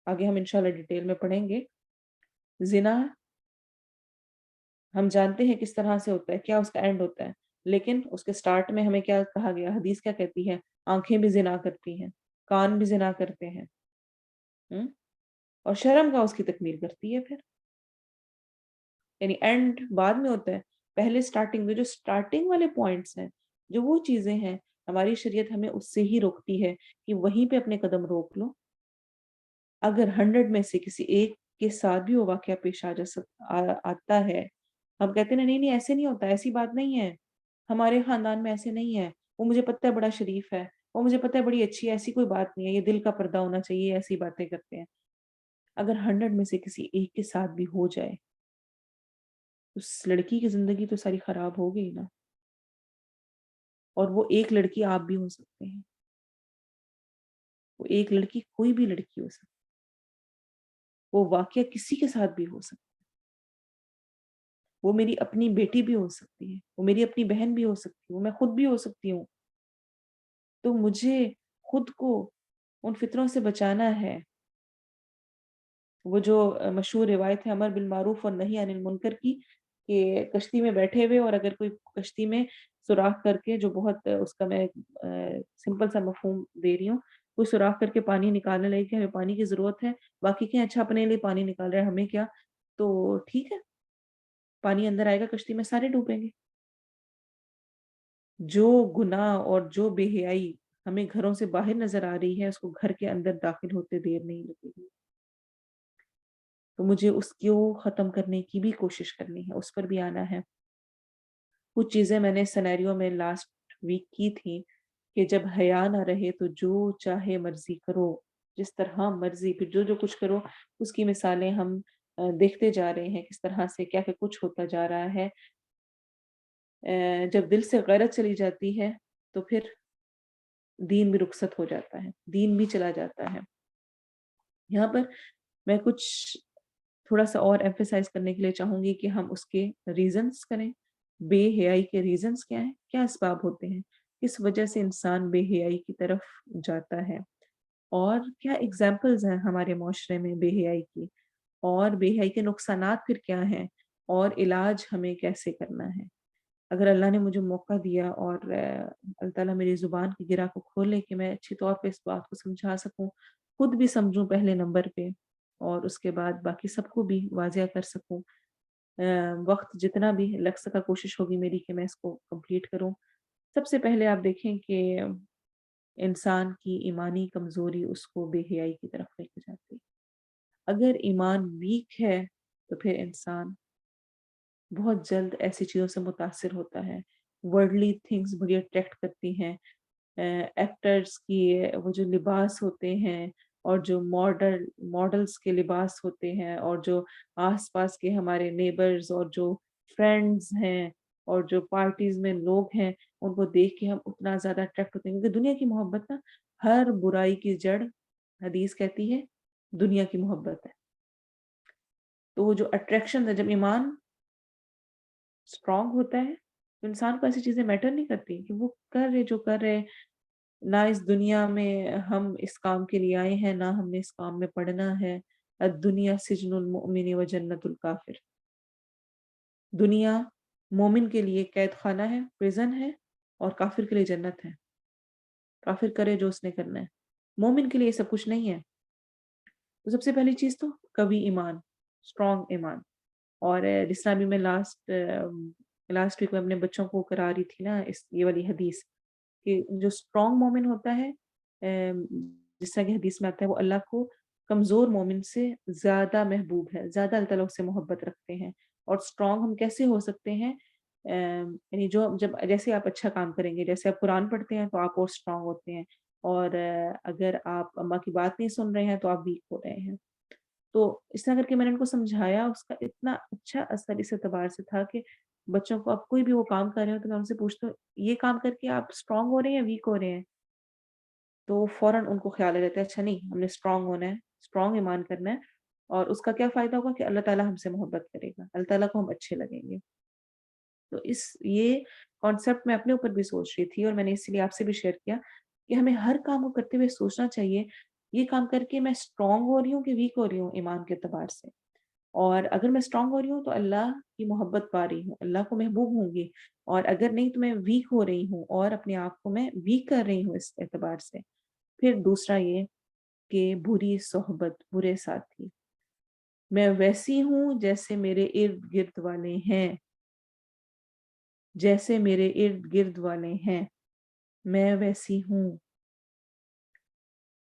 आगे हम इंशाल्लाह डिटेल में पढ़ेंगे। ज़िना हम जानते हैं किस तरह से होता है, क्या उसका एंड होता है। लेकिन उसके स्टार्ट में हमें क्या कहा गया, हदीस क्या कहती है? आँखें भी ज़िना करती हैं, कान भी ज़िना करते हैं, हुँ? और शर्म कहाँ उसकी तकमील करती है फिर? यानी एंड बाद में होता है, पहले स्टार्टिंग में जो स्टार्टिंग वाले पॉइंट्स हैं, जो वो चीज़ें हैं, हमारी शरीयत हमें उससे ही रोकती है कि वहीं पे अपने कदम रोक लो। अगर 100 में से किसी एक के साथ भी वो वाक़या पेश आ जा सक आ आता है, हम कहते हैं ना नहीं, नहीं ऐसे नहीं होता, ऐसी बात नहीं है, हमारे ख़ानदान में ऐसे नहीं है, वो मुझे पता है बड़ा शरीफ है, वो मुझे पता है बड़ी अच्छी है, ऐसी कोई बात नहीं है, ये दिल का पर्दा होना चाहिए, ऐसी बातें करते हैं। अगर 100 में से किसी एक के साथ भी हो जाए, उस लड़की की ज़िंदगी तो सारी ख़राब हो गई ना। और वो एक लड़की आप भी हो सकते हैं, वो एक लड़की कोई भी लड़की हो सकती है, वो वाक़या किसी के साथ भी हो सकता है। वो मेरी अपनी बेटी भी हो सकती है, वो मेरी अपनी बहन भी हो सकती है, वो मैं खुद भी हो सकती हूँ। तो मुझे खुद को उन फ़ितरों से बचाना है। वो जो मशहूर रिवायत है अमर बिल मारूफ और नही अनिल मुनकर की, कि कश्ती में बैठे हुए और अगर कोई कश्ती में सुराख करके, जो बहुत उसका मैं सिंपल सा मफ़हूम दे रही हूँ, कोई सुराख करके पानी निकालने लगे कि हमें पानी की ज़रूरत है, बाकी कहें अच्छा अपने लिए पानी निकाल रहा है, हमें क्या? तो ठीक है, पानी अंदर आएगा कश्ती में, सारे डूबेंगे। जो गुनाह और जो बेहयाई हमें घरों से बाहर नज़र आ रही है, उसको घर के अंदर दाखिल होते देर नहीं लगेगी। तो मुझे उसको ख़त्म करने की भी कोशिश करनी है, उस पर भी आना है। कुछ चीज़ें मैंने सिनेरियो में लास्ट वीक की थी कि जब हया ना रहे तो जो चाहे मर्ज़ी करो, जिस तरह मर्ज़ी फिर जो-जो कुछ करो, उसकी मिसालें हम देखते जा रहे हैं, किस तरह से क्या-क्या कुछ होता जा रहा है। जब दिल से गैरत चली जाती है, तो फिर दीन भी रुखसत हो जाता है, दीन भी चला जाता है। यहाँ पर मैं कुछ थोड़ा-सा और एम्फसाइज़ करने के लिए चाहूँगी कि हम उसके रीज़न्स करें। बेहयाई के रीज़न्स क्या हैं? क्या असबाब होते हैं? किस वजह से इंसान बेहयाई की तरफ जाता है? और क्या एग्ज़ाम्पल्स हैं हमारे मुआशरे में बेहयाई की? اور बेहयाई के नुकसानात फिर क्या हैं और इलाज हमें कैसे करना है। अगर अल्लाह ने मुझे मौका दिया और अल्लाह ताला मेरी ज़ुबान की गिरा को खोले कि मैं अच्छी तौर पे इस बात को समझा सकूँ, खुद भी समझूँ पहले नंबर पे और उसके बाद बाकी सबको भी वाज़िया कर सकूँ। वक़्त जितना भी लग सका कोशिश होगी मेरी कि मैं इसको कंप्लीट करूँ। सबसे पहले आप देखें कि इंसान की ईमानी कमज़ोरी उसको बेहयाई की तरफ लेके जाती है। अगर ईमान वीक है, तो फिर इंसान बहुत जल्द ऐसी चीज़ों से मुतासिर होता है। वर्ल्डली थिंग्स बड़ी अट्रैक्ट करती हैं। एक्टर्स की वो जो लिबास होते हैं और जो मॉडल्स के लिबास होते हैं और जो आस-पास के हमारे नेबर्स और जो फ्रेंड्स हैं और जो पार्टीज़ में लोग हैं, उनको देख के हम उतना ज़्यादा अट्रैक्ट होते हैं क्योंकि दुनिया की मोहब्बत ना हर बुराई की जड़ हदीस कहती है दुनिया की मोहब्बत है। तो वो जो अट्रैक्शन है जब ईमान स्ट्रॉन्ग होता है, तो इंसान को ऐसी चीज़ें मैटर नहीं करती कि वो कर रहे जो कर रहे, ना इस दुनिया में हम इस काम के लिए आए हैं, ना हमने इस काम में पढ़ना है। दुनिया सिजनुल मुमिन व जन्नतुल काफिर। दुनिया मोमिन के लिए कैद खाना है, प्रिज़न है और काफिर के लिए जन्नत है। काफिर करे जो उसने करना है। मोमिन के लिए ये सब कुछ नहीं है। तो सबसे पहली चीज़ तो कवी ईमान, स्ट्रॉन्ग ईमान। और जिस तरह अभी मैं लास्ट वीक में अपने बच्चों को करा रही थी ना इस ये वाली हदीस कि जो स्ट्रॉन्ग मोमिन होता है जिस तरह की हदीस में आता है वो अल्लाह को कमज़ोर मोमिन से ज़्यादा महबूब है, ज़्यादा अल्लाह ताला उससे मोहब्बत रखते हैं। और स्ट्रॉन्ग हम कैसे हो सकते हैं यानी जो जब जैसे आप अच्छा काम करेंगे, जैसे आप कुरान पढ़ते हैं तो आप और स्ट्रॉन्ग होते हैं और अगर आप अम्मा की बात नहीं सुन रहे हैं तो आप वीक हो रहे हैं। तो इस तरह करके मैंने उनको समझाया, उसका इतना अच्छा असर इस एतबार से था कि बच्चों को अब कोई भी वो काम कर रहे हो तो मैं उनसे पूछती हूँ, "ये काम करके आप स्ट्रॉन्ग हो रहे हैं या वीक हो रहे हैं?" तो फ़ौरन उनको ख़्याल आ जाता है, अच्छा नहीं, हमने स्ट्रॉन्ग होना है, स्ट्रॉन्ग ईमान करना है और उसका क्या फ़ायदा होगा कि अल्लाह ताला हमसे मोहब्बत करेगा, अल्लाह ताला को हम अच्छे लगेंगे। तो इस ये कॉन्सेप्ट मैं अपने ऊपर भी सोच रही थी और मैंने इसीलिए आपसे भी शेयर किया कि हमें हर काम को करते हुए सोचना चाहिए, ये काम करके मैं स्ट्रॉन्ग हो रही हूँ कि वीक हो रही हूँ ईमान के एतबार से। और अगर मैं स्ट्रॉन्ग हो रही हूँ तो अल्लाह की मोहब्बत पा रही हूँ, अल्लाह को महबूब होंगी और अगर नहीं तो मैं वीक हो रही हूँ और अपने आप को मैं वीक कर रही हूँ इस एतबार से। फिर दूसरा ये कि बुरी सोहबत, बुरे साथी, मैं वैसी हूँ जैसे मेरे इर्द-गिर्द वाले हैं, जैसे मेरे इर्द-गिर्द वाले हैं, मैं वैसी हूँ।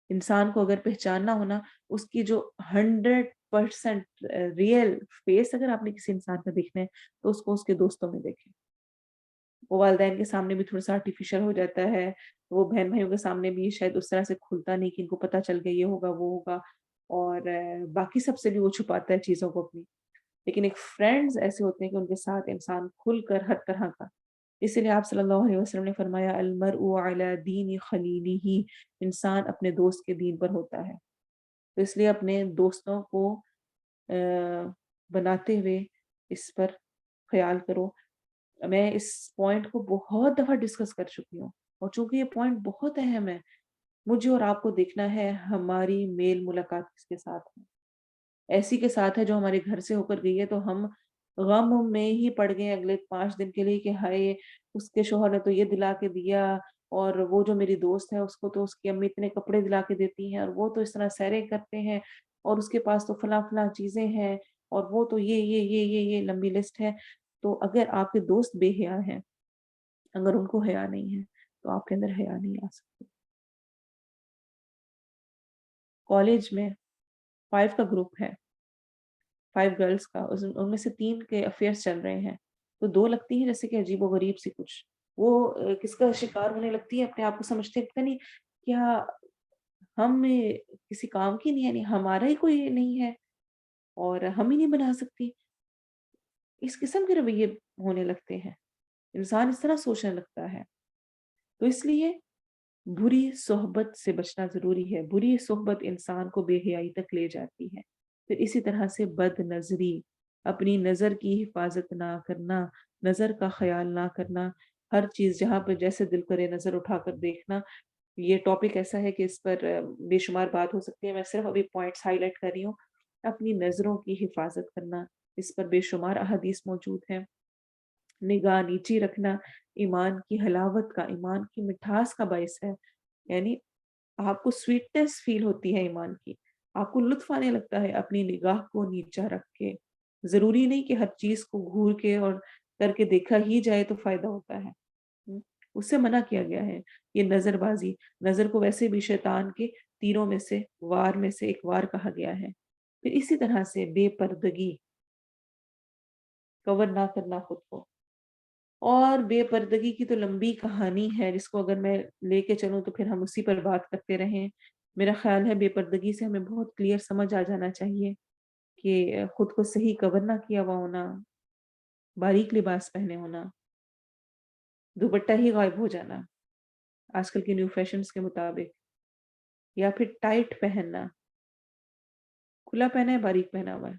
इंसान को अगर पहचानना हो ना, उसकी जो 100% रियल फेस अगर आपने किसी इंसान का देखना है, तो उसको उसके दोस्तों में देखें। वो वालिदैन के सामने भी थोड़ा-सा आर्टिफ़िशियल हो जाता है, वो बहन-भाइयों के सामने भी शायद उस तरह से खुलता नहीं कि इनको पता चल गया ये होगा, वो होगा और बाकी सबसे भी वो छुपाता है चीज़ों को अपनी। लेकिन एक फ्रेंड्स ऐसे होते हैं कि उनके साथ इंसान खुलकर हर तरह का इसीलिए आप सल्लल्लाहु अलैहि वसल्लम ने फरमाया अल मरउ अला दीनि खलीलिही इंसान अपने दोस्त के दीन पर होता है। तो इसलिए अपने दोस्तों को अ, बनाते हुए इस पर ख़याल करो। मैं इस पॉइंट को बहुत दफ़ा डिस्कस कर चुकी हूँ और चूँकि ये पॉइंट बहुत अहम है, मुझे और आपको देखना है हमारी मेल मुलाकात किसके साथ है। ऐसी के साथ है जो हमारे घर से होकर गई है तो हम गम में ही पड़ गए अगले 5 दिन के लिए कि हाय! उसके शौहर ने तो ये दिला के दिया और वो जो मेरी दोस्त है उसको तो उसकी अम्मी इतने कपड़े दिला के देती हैं और वो तो इस तरह सैरें करते हैं और उसके पास तो फलाँ-फलाँ चीज़ें हैं और वो तो ये लंबी लिस्ट है। तो अगर आपके दोस्त बेहया हैं, अगर उनको हया नहीं है, तो आपके अंदर हया नहीं आ सकती। कॉलेज में 5 का ग्रुप है। 5 गर्ल्स का उस उनमें से 3 के अफेयर्स चल रहे हैं। तो 2 लगती हैं जैसे कि अजीबो-गरीब सी कुछ। वो किसका शिकार होने लगती है अपने आप को समझते हैं पता नहीं क्या हम किसी काम की नहीं है, यानी हमारा ही कोई नहीं है और हम ही नहीं बना सकती। इस किस्म के रवैये होने लगते हैं। इंसान इस तरह सोचने लगता है। तो इसलिए बुरी सोहबत से बचना ज़रूरी है। बुरी सोहबत इंसान को बेहयाई तक ले जाती है। फिर इसी तरह से बदनज़री, अपनी नज़र की हिफ़ाज़त ना करना, नज़र का ख़याल ना करना, हर चीज़ जहाँ पे जैसे दिल करे नज़र उठाकर देखना। ये टॉपिक ऐसा है कि इस पर बेशुमार बात हो सकती है। मैं सिर्फ़ अभी पॉइंट्स हाइलाइट कर रही हूँ। اپنی نظروں کی حفاظت کرنا، اس پر بے شمار احادیث موجود ہیں۔ نگاہ نیچی رکھنا ایمان کی حلاوت کا، ایمان کی مٹھاس کا باعث ہے، یعنی آپ کو سویٹنس فیل ہوتی ہے ایمان کی، آپ کو لطف آنے لگتا ہے اپنی نگاہ کو نیچا رکھ کے۔ ضروری نہیں کہ ہر چیز کو گھور کے اور کر کے دیکھا ہی جائے تو فائدہ ہوتا ہے۔ اس سے منع کیا گیا ہے۔ یہ نظر بازی، نظر کو ویسے بھی شیطان کے تیروں میں سے، وار میں سے ایک وار کہا گیا ہے۔ پھر اسی طرح سے بے پردگی، کور نہ کرنا خود کو، اور بے پردگی کی تو لمبی کہانی ہے جس کو اگر میں لے کے چلوں تو پھر ہم اسی پر بات کرتے رہیں۔ میرا خیال ہے بے پردگی سے ہمیں بہت کلیئر سمجھ آ جانا چاہیے کہ خود کو صحیح کور نہ کیا ہوا ہونا، باریک لباس پہنے ہونا، دوپٹہ ہی غائب ہو جانا آج کل کے نیو فیشنز کے مطابق، یا پھر ٹائٹ پہننا، کھلا پہنا ہے باریک پہنا ہوا ہے،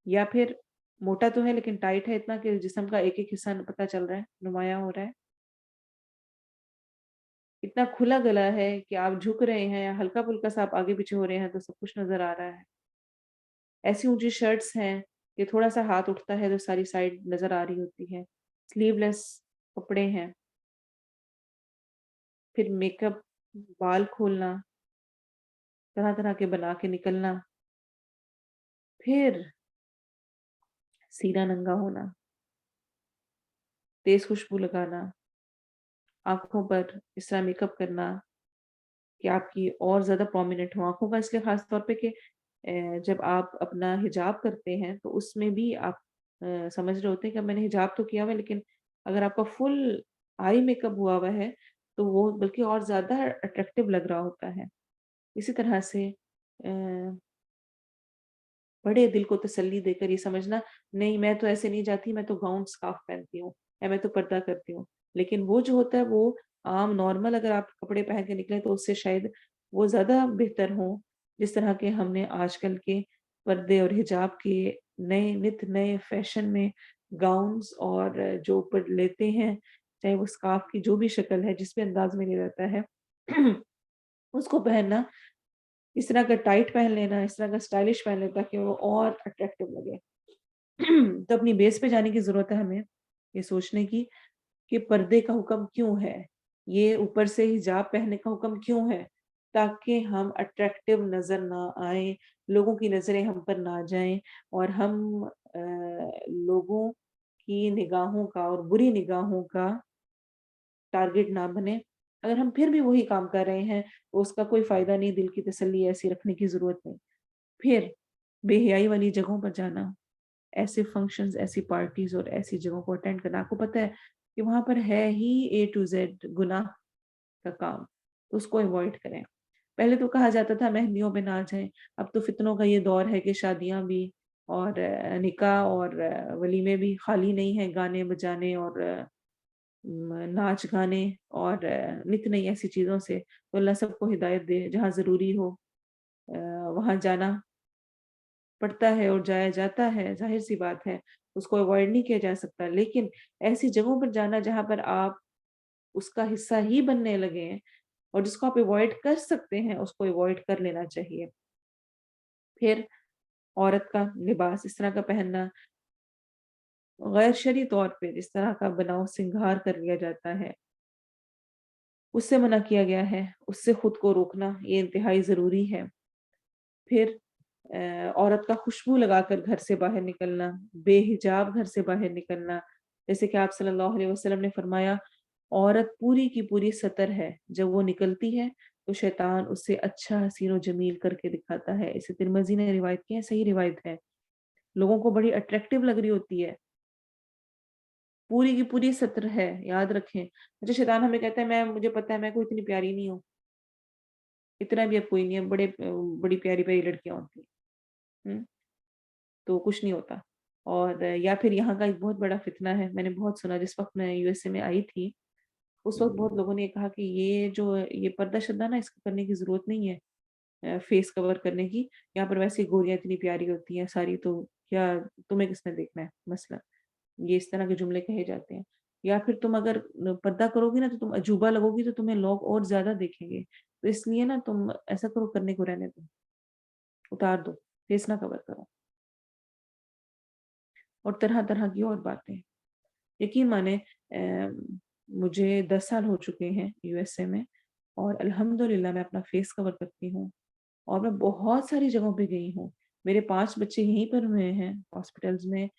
یا پھر موٹا تو ہے لیکن ٹائٹ ہے اتنا کہ جسم کا ایک ایک حصہ پتہ چل رہا ہے، نمایاں ہو رہا ہے، اتنا کھلا گلا ہے کہ آپ جھک رہے ہیں یا ہلکا پھلکا سا آپ آگے پیچھے ہو رہے ہیں تو سب کچھ نظر آ رہا ہے۔ ایسی اونچی شرٹس ہیں کہ تھوڑا سا ہاتھ اٹھتا ہے تو ساری سائڈ نظر آ رہی ہوتی ہے، سلیو لیس کپڑے ہیں، پھر میک اپ، بال کھولنا، طرح طرح کے بنا کے نکلنا، پھر سینہ ننگا ہونا، تیز خوشبو لگانا، آنکھوں پر اس طرح میک اپ کرنا کہ آپ کی اور زیادہ پرومیننٹ ہو آنکھوں کا، اس لیے خاص طور پہ کہ جب آپ اپنا حجاب کرتے ہیں تو اس میں بھی آپ سمجھ رہے ہوتے ہیں کہ اب میں نے حجاب تو کیا ہوا ہے، لیکن اگر آپ کا فل آئی میک اپ ہوا ہوا ہے تو وہ بلکہ اور زیادہ اٹریکٹیو لگ رہا ہوتا ہے۔ اسی طرح سے بڑے دل کو تسلی دے کر یہ سمجھنا نہیں میں تو ایسے نہیں جاتی، میں تو گاؤن سکارف پہنتی ہوں یا میں تو پردہ کرتی ہوں، لیکن وہ جو ہوتا ہے وہ عام نارمل اگر آپ کپڑے پہن کے نکلیں تو اس سے شاید وہ زیادہ بہتر ہوں، جس طرح کے ہم نے آج کل کے پردے اور حجاب کے نئے نت نئے فیشن میں گاؤنز اور جو اوپر لیتے ہیں، چاہے وہ سکارف کی جو بھی شکل ہے جس بھی انداز میں نہیں رہتا ہے اس کو پہننا، اس طرح کا ٹائٹ پہن لینا، اس طرح کا اسٹائلش پہن لینا تاکہ وہ اور اٹریکٹیو لگے۔ تو اپنی بیس پہ جانے کی ضرورت ہے ہمیں، یہ سوچنے کی کہ پردے کا حکم کیوں ہے، یہ اوپر سے حجاب پہننے کا حکم کیوں ہے، تاکہ ہم اٹریکٹیو نظر نہ آئیں، لوگوں کی نظریں ہم پر نہ جائیں اور ہم لوگوں کی نگاہوں کا اور بری نگاہوں کا ٹارگٹ نہ بنے۔ اگر ہم پھر بھی وہی کام کر رہے ہیں تو اس کا کوئی فائدہ نہیں، دل کی تسلی ایسی رکھنے کی ضرورت نہیں۔ پھر بے حیائی والی جگہوں پر جانا، ایسے فنکشنز، ایسی پارٹیز اور ایسی جگہوں کو اٹینڈ کرنا، آپ کو پتہ ہے کہ وہاں پر ہے ہی اے ٹو زیڈ گناہ کا کام، تو اس کو اوائڈ کریں۔ پہلے تو کہا جاتا تھا مہندیوں پہ نہ جائیں، اب تو فتنوں کا یہ دور ہے کہ شادیاں بھی اور نکاح اور ولیمے بھی خالی نہیں ہیں گانے بجانے اور ناچ گانے اور نت نئی ایسی چیزوں سے۔ تو اللہ سب کو ہدایت دے، جہاں ضروری ہو وہاں جانا پڑتا ہے اور جایا جاتا ہے، ظاہر سی بات ہے، اس کو اوائڈ نہیں کیا جا سکتا، لیکن ایسی جگہوں پر جانا جہاں پر آپ اس کا حصہ ہی بننے لگے ہیں اور جس کو آپ اوائڈ کر سکتے ہیں اس کو اوائڈ کر لینا چاہیے۔ پھر عورت کا لباس اس طرح کا پہننا، غیر شرعی طور پہ جس طرح کا بناؤ سنگھار کر لیا جاتا ہے اس سے منع کیا گیا ہے، اس سے خود کو روکنا یہ انتہائی ضروری ہے۔ پھر عورت کا خوشبو لگا کر گھر سے باہر نکلنا، بے حجاب گھر سے باہر نکلنا، جیسے کہ آپ صلی اللہ علیہ وسلم نے فرمایا عورت پوری کی پوری سطر ہے، جب وہ نکلتی ہے تو شیطان اسے اچھا حسین و جمیل کر کے دکھاتا ہے۔ اسے ترمذی نے روایت کی ہے، صحیح روایت ہے، لوگوں کو بڑی اٹریکٹیو لگ رہی ہوتی ہے، پوری کی پوری سطر ہے، یاد رکھیں۔ اچھا شیطان ہمیں کہتا ہے مجھے پتا ہے میں کوئی اتنی پیاری نہیں ہوں، اتنا بھی اب کوئی نہیں ہے، بڑی پیاری پیاری لڑکیاں ہوتی ہیں، تو کچھ نہیں ہوتا۔ اور یا پھر یہاں کا ایک بہت بڑا فتنہ ہے، میں نے بہت سنا جس وقت میں یو ایس اے میں آئی تھی، اس وقت بہت لوگوں نے یہ کہا کہ یہ پردہ شدہ نا اس کو کرنے کی ضرورت نہیں ہے، فیس کور کرنے کی، یہاں پر ویسے گوریاں اتنی پیاری ہوتی ہیں ساری، تو کیا تمہیں کس نے دیکھنا ہے مثلا، یہ اس طرح کے جملے کہے جاتے ہیں۔ یا پھر تم اگر پردہ کرو گی نا تو تم عجوبہ لگو گی تو تمہیں لوگ اور زیادہ دیکھیں گے، تو اس لیے نا تم ایسا کرو، کرنے کو رہنے دو، اتار دو۔ फेस ना कवर करो, और तरह-तरह की और बातें। यकीन माने मुझे 10 साल हो चुके हैं यूएसए में, और अल्हम्दुलिल्लाह मैं अपना फेस कवर करती हूँ, और मैं बहुत सारी जगहों पे गई हूँ। मेरे 5 बच्चे यहीं पर हुए हैं, हॉस्पिटल्स में,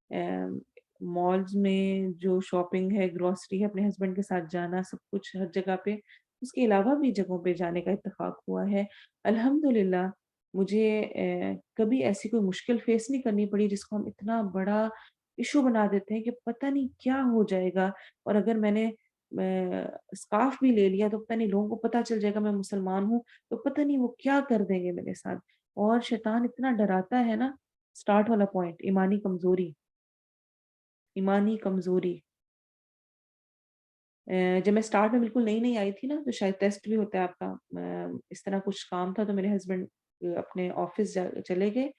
अ, मॉल्स में जो शॉपिंग है, ग्रोसरी है, अपने हस्बैंड के साथ जाना, सब कुछ हर जगह पे। उसके अलावा भी जगहों पे जाने का इत्तेफ़ाक हुआ है। अल्हम्दुलिल्लाह मुझे कभी ऐसी कोई मुश्किल फ़ेस नहीं करनी पड़ी जिसको हम इतना बड़ा इश्यू बना देते हैं कि पता नहीं क्या हो जाएगा, और अगर मैंने स्कार्फ़ भी ले लिया तो पता नहीं लोगों को पता चल जाएगा मैं मुसलमान हूँ, तो पता नहीं वो क्या कर देंगे मेरे साथ। और शैतान इतना डराता है ना, स्टार्ट वाला पॉइंट ईमानी कमज़ोरी। ईमानी कमज़ोरी। जब मैं स्टार्ट में बिल्कुल नई-नई आई थी ना, तो शायद टेस्ट भी होता है आपका। इस तरह कुछ काम था, तो मेरे हस्बैंड अपने ऑफ़िस जा चले गए,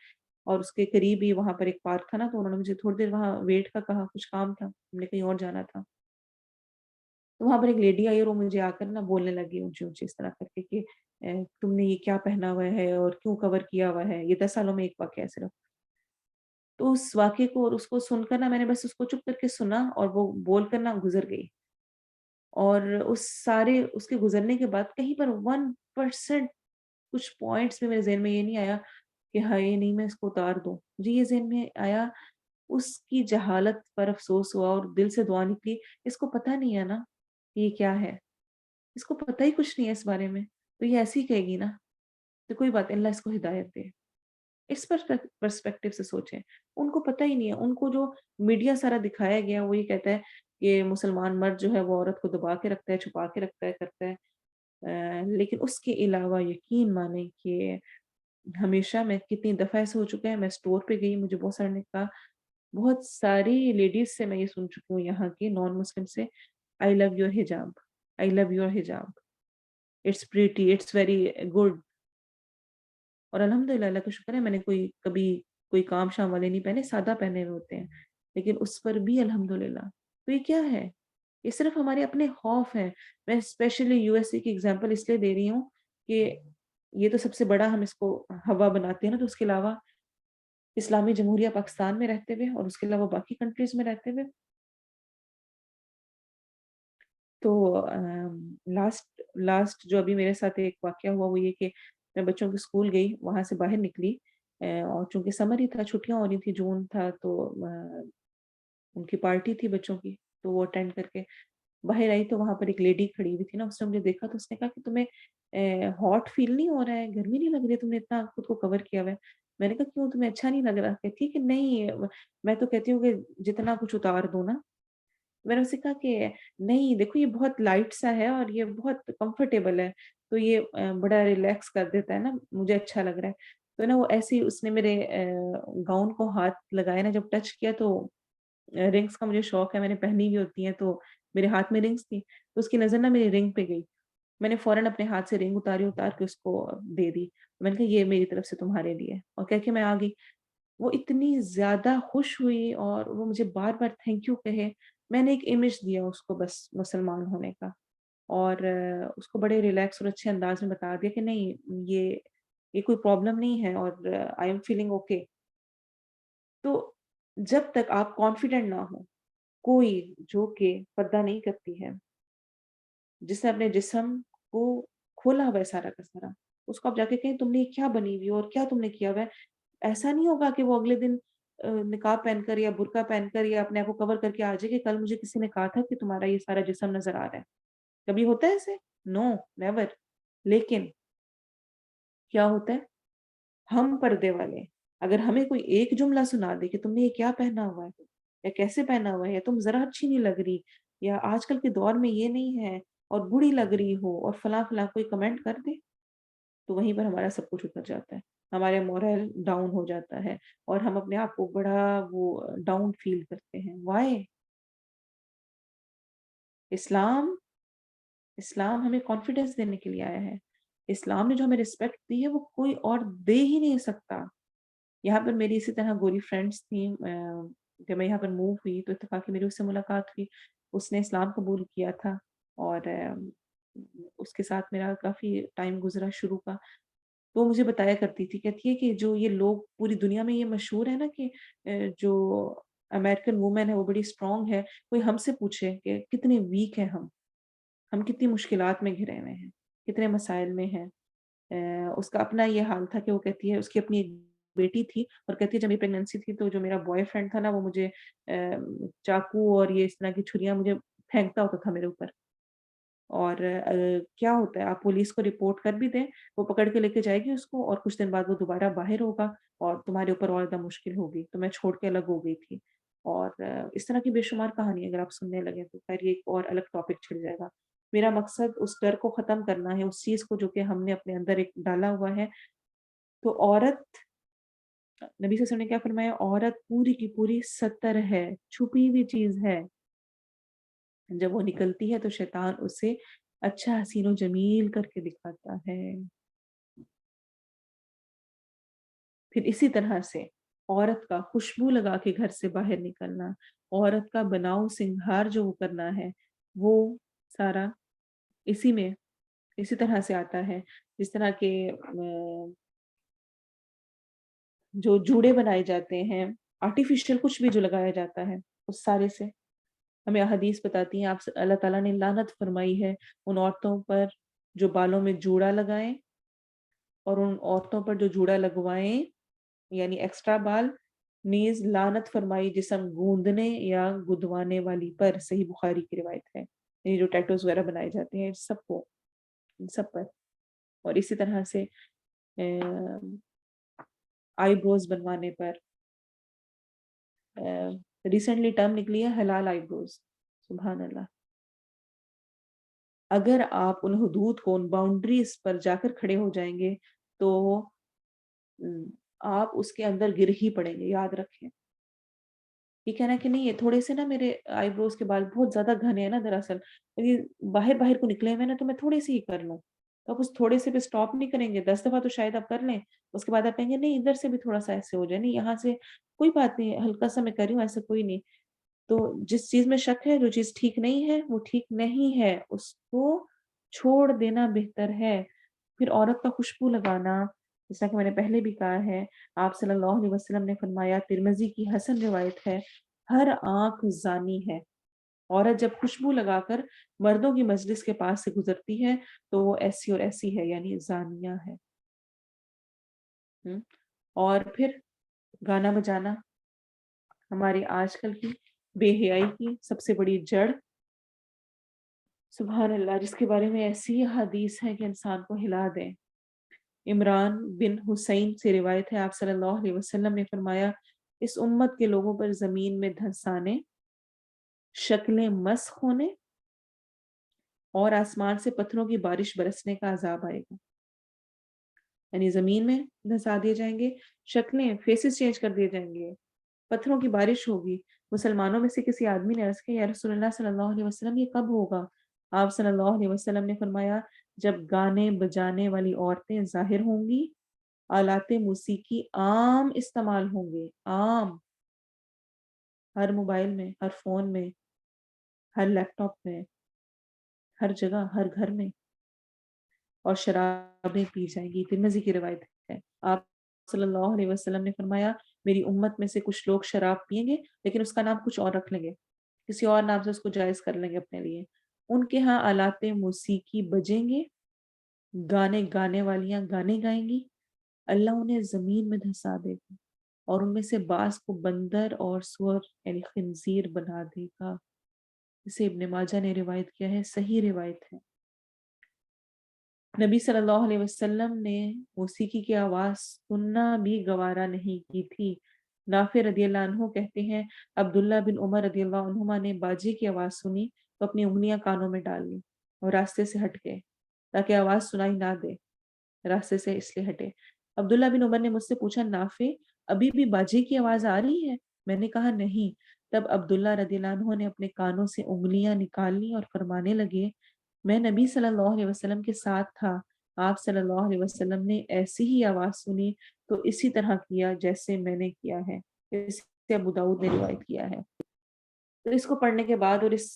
और उसके करीब ही वहाँ पर एक पार्क था ना, तो उन्होंने मुझे थोड़ी देर वहाँ वेट का कहा, कुछ काम था, हमने कहीं और जाना था। तो वहाँ पर एक लेडी आई और वो मुझे आकर ना बोलने लगी ऊँची-ऊँची इस तरह करके कि तुमने ये क्या पहना हुआ है और क्यों कवर किया हुआ है? ये 10 सालों में एक वाक़या है सिर्फ़। तो उस वाक़ये को और उसको सुनकर ना मैंने बस उसको चुप करके सुना, और वो बोलकर ना गुज़र गई। और उस सारे उसके गुज़रने के बाद कहीं पर 1% कुछ पॉइंट्स में मेरे ज़हन में ये नहीं आया कि हाय! नहीं मैं इसको उतार दूँ। मुझे ये ज़हन में आया, उसकी जहालत पर अफ़सोस हुआ, और दिल से दुआ निकली, इसको पता नहीं है ना, ये क्या है? इसको पता ही कुछ नहीं है इस बारे में, तो ये ऐसे ही कहेगी ना, तो कोई बात नहीं, अल्लाह इसको हिदायत दे। इस पर्सपेक्टिव से सोचें। उनको पता ही नहीं है, उनको जो मीडिया सारा दिखाया गया वो ये कहता है कि मुसलमान मर्द जो है वो औरत को दबा के रखता है, छुपा के रखता है, करता है। लेकिन उसके अलावा यकीन मानें कि हमेशा, मैं कितनी दफ़ा ऐसा हो चुका है, मैं स्टोर पे गई, मुझे बहुत सारे ने कहा, बहुत सारी लेडीज़ से मैं ये सुन चुकी हूँ यहाँ की नॉन मुस्लिम से, आई लव योर हिजाब, आई लव योर हिजाब, it's pretty, it's very good. और अल्हम्दुलिल्लाह, अल्लाह का शुक्र है, मैंने कभी कोई काम-शाम वाले नहीं पहने, सादा पहने हुए होते हैं। लेकिन उस पर भी अल्हम्दुलिल्लाह। तो ये क्या है? ये सिर्फ़ हमारे अपने खौफ हैं। मैं स्पेशली यूएसए की एग्ज़ाम्पल इसलिए दे रही हूँ कि ये तो सबसे बड़ा हम इसको हवा बनाते हैं ना, तो उसके अलावा इस्लामी जमहूरिया पाकिस्तान में रहते हुए और उसके अलावा बाकी कंट्रीज़ में रहते हुए, तो लास्ट लास्ट जो अभी मेरे साथ एक वाक़या हुआ वो ये कि मैं बच्चों के स्कूल गई, वहाँ से बाहर निकली, और चूँकि समर ही था, छुट्टियाँ हो रही थी, जून था, तो उनकी पार्टी थी बच्चों की, तो वो अटेंड करके बाहर आई, तो वहाँ पर एक लेडी खड़ी हुई थी ना, उसने मुझे देखा तो उसने कहा कि तुम्हें हॉट फ़ील नहीं हो रहा है? गर्मी नहीं लग रही है? तुमने इतना खुद को कवर किया हुआ है। मैंने कहा क्यों, तुम्हें अच्छा नहीं लग रहा? कहती है कि नहीं, मैं तो कहती हूँ कि जितना कुछ उतार दो ना। मैंने उससे कहा कि नहीं देखो, ये बहुत लाइट सा है और ये बहुत कंफर्टेबल है, तो ये बड़ा रिलैक्स कर देता है ना, मुझे अच्छा लग रहा है। तो ना वो ऐसे ही उसने मेरे गाउन को हाथ लगाया ना, जब टच किया तो रिंग्स का मुझे शौक है, मैंने पहनी भी होती हैं, तो मेरे हाथ में रिंग्स थी, तो उसकी नज़र ना मेरी रिंग पे गई। मैंने फ़ौरन अपने हाथ से रिंग उतारी, उतार के उसको दे दी। मैंने कहा ये मेरी तरफ से तुम्हारे लिए, और कह के मैं आ गई। वो इतनी ज़्यादा खुश हुई और वो मुझे बार-बार थैंक यू कहे। मैंने एक इमेज दिया उसको बस मुसलमान होने का, और उसको बड़े रिलैक्स और अच्छे अंदाज़ में बता दिया कि नहीं, ये कोई प्रॉब्लम नहीं है, और आई एम फीलिंग ओके। तो जब तक आप कॉन्फिडेंट ना हो, कोई जो कि पर्दा नहीं करती है, जिसने अपने जिस्म को खोला हुआ है सारा का सारा, उसको आप जाके कहें तुमने ये क्या बनी हुई हो और क्या तुमने किया हुआ है? ऐसा नहीं होगा कि वो अगले दिन निकाब पहनकर या बुर्का पहनकर या अपने आप को कवर करके आ जाए कि कल मुझे किसी ने कहा था कि तुम्हारा ये सारा जिस्म नज़र आ रहा है। कभी होता है ऐसे? No, never. लेकिन क्या होता है? हम पर्दे वाले, अगर हमें कोई एक जुमला सुना दे कि तुमने ये क्या पहना हुआ है? या कैसे पहना हुआ है? या तुम ज़रा अच्छी नहीं लग रही, या आजकल के दौर में ये नहीं है और बुरी लग रही हो, और फलाँ-फलाँ कोई कमेंट कर दे, तो वहीं पर हमारा सब कुछ उतर जाता है। हमारा मोरल डाउन हो जाता है और हम अपने आप को बड़ा वो डाउन फ़ील करते हैं। व्हाई? इस्लाम इस्लाम हमें कॉन्फिडेंस देने के लिए आया है। इस्लाम ने जो हमें रिस्पेक्ट दी है वो कोई और दे ही नहीं सकता। यहाँ पर मेरी इसी तरह गोरी फ्रेंड्स थी, जब मैं यहाँ पर मूव हुई तो इत्तेफ़ाक़ी मेरी उससे मुलाकात हुई। उसने इस्लाम कबूल किया था, और उसके साथ मेरा काफ़ी टाइम गुज़रा शुरू का। تو وہ مجھے بتایا کرتی تھی، کہتی ہے کہ جو یہ لوگ پوری دنیا میں یہ مشہور ہے نا کہ جو امریکن وومن ہے وہ بڑی اسٹرانگ ہے، کوئی ہم سے پوچھے کہ کتنے ویک ہیں ہم کتنی مشکلات میں گھرے ہوئے ہیں، کتنے مسائل میں ہیں۔ اس کا اپنا یہ حال تھا کہ وہ کہتی ہے اس کی اپنی ایک بیٹی تھی اور کہتی ہے جب میری پریگنینسی تھی تو جو میرا بوائے فرینڈ تھا نا وہ مجھے چاقو اور یہ اس طرح کی چھریاں مجھے پھینکتا ہوتا تھا میرے اوپر، اور کیا ہوتا ہے آپ پولیس کو رپورٹ کر بھی دیں، وہ پکڑ کے لے کے جائے گی اس کو اور کچھ دن بعد وہ دوبارہ باہر ہوگا اور تمہارے اوپر اور زیادہ مشکل ہوگی، تو میں چھوڑ کے الگ ہو گئی تھی۔ اور اس طرح کی بے شمار کہانی اگر آپ سننے لگیں تو خیر یہ ایک اور الگ ٹاپک چھڑ جائے گا۔ میرا مقصد اس ڈر کو ختم کرنا ہے، اس چیز کو جو کہ ہم نے اپنے اندر ایک ڈالا ہوا ہے۔ تو عورت، نبی صلی اللہ علیہ وسلم نے کیا فرمایا، عورت پوری کی پوری ستر ہے، چھپی ہوئی چیز ہے، جب وہ نکلتی ہے تو شیطان اسے اچھا حسین و جمیل کر کے دکھاتا ہے۔ پھر اسی طرح سے عورت کا خوشبو لگا کے گھر سے باہر نکلنا، عورت کا بناؤ سنگھار جو وہ کرنا ہے، وہ سارا اسی میں اسی طرح سے آتا ہے، جس طرح کے جو جوڑے بنائے جاتے ہیں، آرٹیفیشل کچھ بھی جو لگایا جاتا ہے، اس سارے سے ہمیں احادیث بتاتی ہیں، آپ اللہ تعالیٰ نے لعنت فرمائی ہے ان عورتوں پر جو بالوں میں جوڑا لگائیں اور ان عورتوں پر جو جوڑا لگوائیں یعنی ایکسٹرا بال، نیز لعنت فرمائی جسم گوندنے یا گدوانے والی پر، صحیح بخاری کی روایت ہے، یعنی جو ٹیٹوز وغیرہ بنائے جاتے ہیں سب کو، ان سب پر۔ اور اسی طرح سے آئی بروز بنوانے پر، ریسنٹلی ٹرم نکلی ہے حلال آئی بروز، سبحان اللہ۔ اگر آپ ان حدود کو، ان باؤنڈریز پر جا کر کھڑے ہو جائیں گے تو آپ اس کے اندر گر ہی پڑیں گے، یاد رکھیں۔ یہ کہنا کہ نہیں یہ تھوڑے سے نا میرے آئی بروز کے بال بہت زیادہ گھنے ہیں نا دراصل، یہ باہر باہر کو نکلے ہوئے نا تو میں تھوڑے سے ہی کر لوں، تو آپ اس تھوڑے سے پہ سٹاپ نہیں کریں گے، 10 دفعہ تو شاید آپ کر لیں، اس کے بعد آپ کہیں گے نہیں ادھر سے بھی تھوڑا سا ایسے ہو جائے، نہیں یہاں سے کوئی بات نہیں، ہلکا سا میں کر رہی ہوں، ایسا کوئی نہیں۔ تو جس چیز میں شک ہے، جو چیز ٹھیک نہیں ہے وہ ٹھیک نہیں ہے، اس کو چھوڑ دینا بہتر ہے۔ پھر عورت کا خوشبو لگانا، جیسا کہ میں نے پہلے بھی کہا ہے، آپ صلی اللہ علیہ وسلم نے فرمایا، ترمذی کی حسن روایت ہے، ہر آنکھ زانی ہے۔ عورت جب خوشبو لگا کر مردوں کی مجلس کے پاس سے گزرتی ہے تو وہ ایسی اور ایسی ہے، یعنی زانیہ ہے۔ اور پھر گانا بجانا ہمارے آج کل کی بے حیائی کی سب سے بڑی جڑ، سبحان اللہ، جس کے بارے میں ایسی حدیث ہے کہ انسان کو ہلا دیں۔ عمران بن حسین سے روایت ہے، آپ صلی اللہ علیہ وسلم نے فرمایا، اس امت کے لوگوں پر زمین میں دھنسانے، شکلیں مسخ ہونے اور آسمان سے پتھروں کی بارش برسنے کا عذاب آئے گا۔ یعنی زمین میں دھنسا دیے جائیں گے، شکلیں فیسز چینج کر دیے جائیں گے، پتھروں کی بارش ہوگی۔ مسلمانوں میں سے کسی آدمی نے عرض کیا، یا رسول اللہ صلی اللہ علیہ وسلم یہ کب ہوگا؟ آپ صلی اللہ علیہ وسلم نے فرمایا، جب گانے بجانے والی عورتیں ظاہر ہوں گی، آلات موسیقی عام استعمال ہوں گے، عام، ہر موبائل میں، ہر فون میں، ہر لیپ ٹاپ میں، ہر جگہ، ہر گھر میں، اور شرابیں پی جائیں گی۔ ترمذی کی روایت ہے، آپ صلی اللہ علیہ وسلم نے فرمایا، میری امت میں سے کچھ لوگ شراب پیئیں گے لیکن اس کا نام کچھ اور رکھ لیں گے، کسی اور نام سے اس کو جائز کر لیں گے اپنے لیے۔ ان کے ہاں آلات موسیقی بجیں گے، گانے گانے والیاں گانے گائیں گی، اللہ انہیں زمین میں دھسا دے گا اور ان میں سے بعض کو بندر اور سور یعنی خنزیر بنا دے گا۔ اسے ابن ماجہ نے روایت کیا ہے، صحیح روایت ہے۔ نبی صلی اللہ علیہ وسلم نے موسیقی کی آواز سننا بھی گوارا نہیں کی تھی۔ نافع رضی اللہ عنہ کہتے ہیں، عبداللہ بن عمر رضی اللہ عنہما نے باجے کی آواز سنی تو اپنی انگلیاں کانوں میں ڈال لی اور راستے سے ہٹ گئے تاکہ آواز سنائی نہ دے، راستے سے اس لیے ہٹے۔ عبداللہ بن عمر نے مجھ سے پوچھا، نافع ابھی بھی باجے کی آواز آ رہی ہے؟ میں نے کہا نہیں۔ تب عبداللہ رضی اللہ عنہ نے اپنے کانوں سے انگلیاں نکال لی اور فرمانے لگے، میں نبی صلی اللہ علیہ وسلم کے ساتھ تھا، آپ صلی اللہ علیہ وسلم نے ایسی ہی آواز سنی تو اسی طرح کیا جیسے میں نے کیا ہے۔ اس سے ابو داؤد نے روایت کیا ہے۔ تو اس کو پڑھنے کے بعد اور اس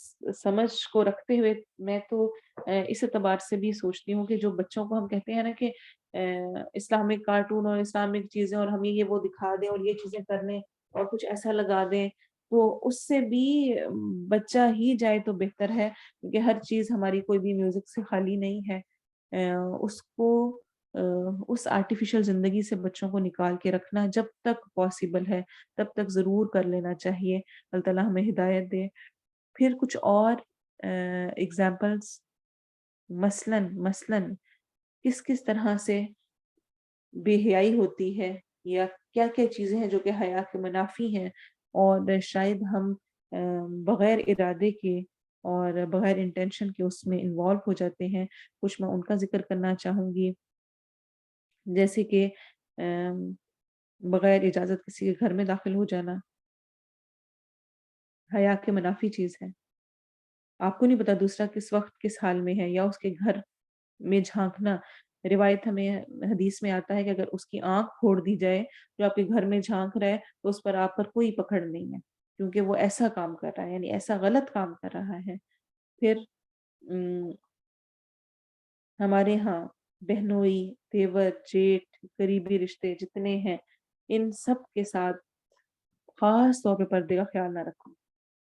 سمجھ کو رکھتے ہوئے میں تو اس اعتبار سے بھی سوچتی ہوں کہ جو بچوں کو ہم کہتے ہیں نا کہ اسلامک کارٹون اور اسلامک چیزیں اور ہمیں یہ وہ دکھا دیں اور یہ چیزیں کر لیں اور کچھ ایسا لگا دیں، تو اس سے بھی بچہ ہی جائے تو بہتر ہے، کیونکہ ہر چیز ہماری کوئی بھی میوزک سے خالی نہیں ہے۔ اس کو اس آرٹیفیشل زندگی سے بچوں کو نکال کے رکھنا جب تک پاسبل ہے تب تک ضرور کر لینا چاہیے۔ اللہ تعالیٰ ہمیں ہدایت دے۔ پھر کچھ اور ایگزامپلس، مثلاً کس کس طرح سے بے حیائی ہوتی ہے، یا کیا کیا چیزیں ہیں جو کہ حیا کے منافی ہیں، اور شاید ہم بغیر ارادے کے اور بغیر انٹینشن کے اس میں انوالو ہو جاتے ہیں۔ کچھ میں ان کا ذکر کرنا چاہوں گی، جیسے کہ ام، بغیر اجازت کسی کے گھر میں داخل ہو جانا حیا کے منافی چیز ہے۔ آپ کو نہیں پتا دوسرا کس وقت کس حال میں ہے، یا اس کے گھر میں جھانکنا۔ روایت ہمیں حدیث میں آتا ہے کہ اگر اس کی آنکھ پھوڑ دی جائے جو آپ کے گھر میں جھانک رہا ہے تو اس پر آپ پر کوئی پکڑ نہیں ہے، کیونکہ وہ ایسا کام کر رہا ہے، یعنی ایسا غلط کام کر رہا ہے۔ پھر ام، ہمارے ہاں بہنوئی، دیور، جیٹھ، قریبی رشتے جتنے ہیں، ان سب کے ساتھ خاص طور پہ پردے کا خیال نہ رکھو۔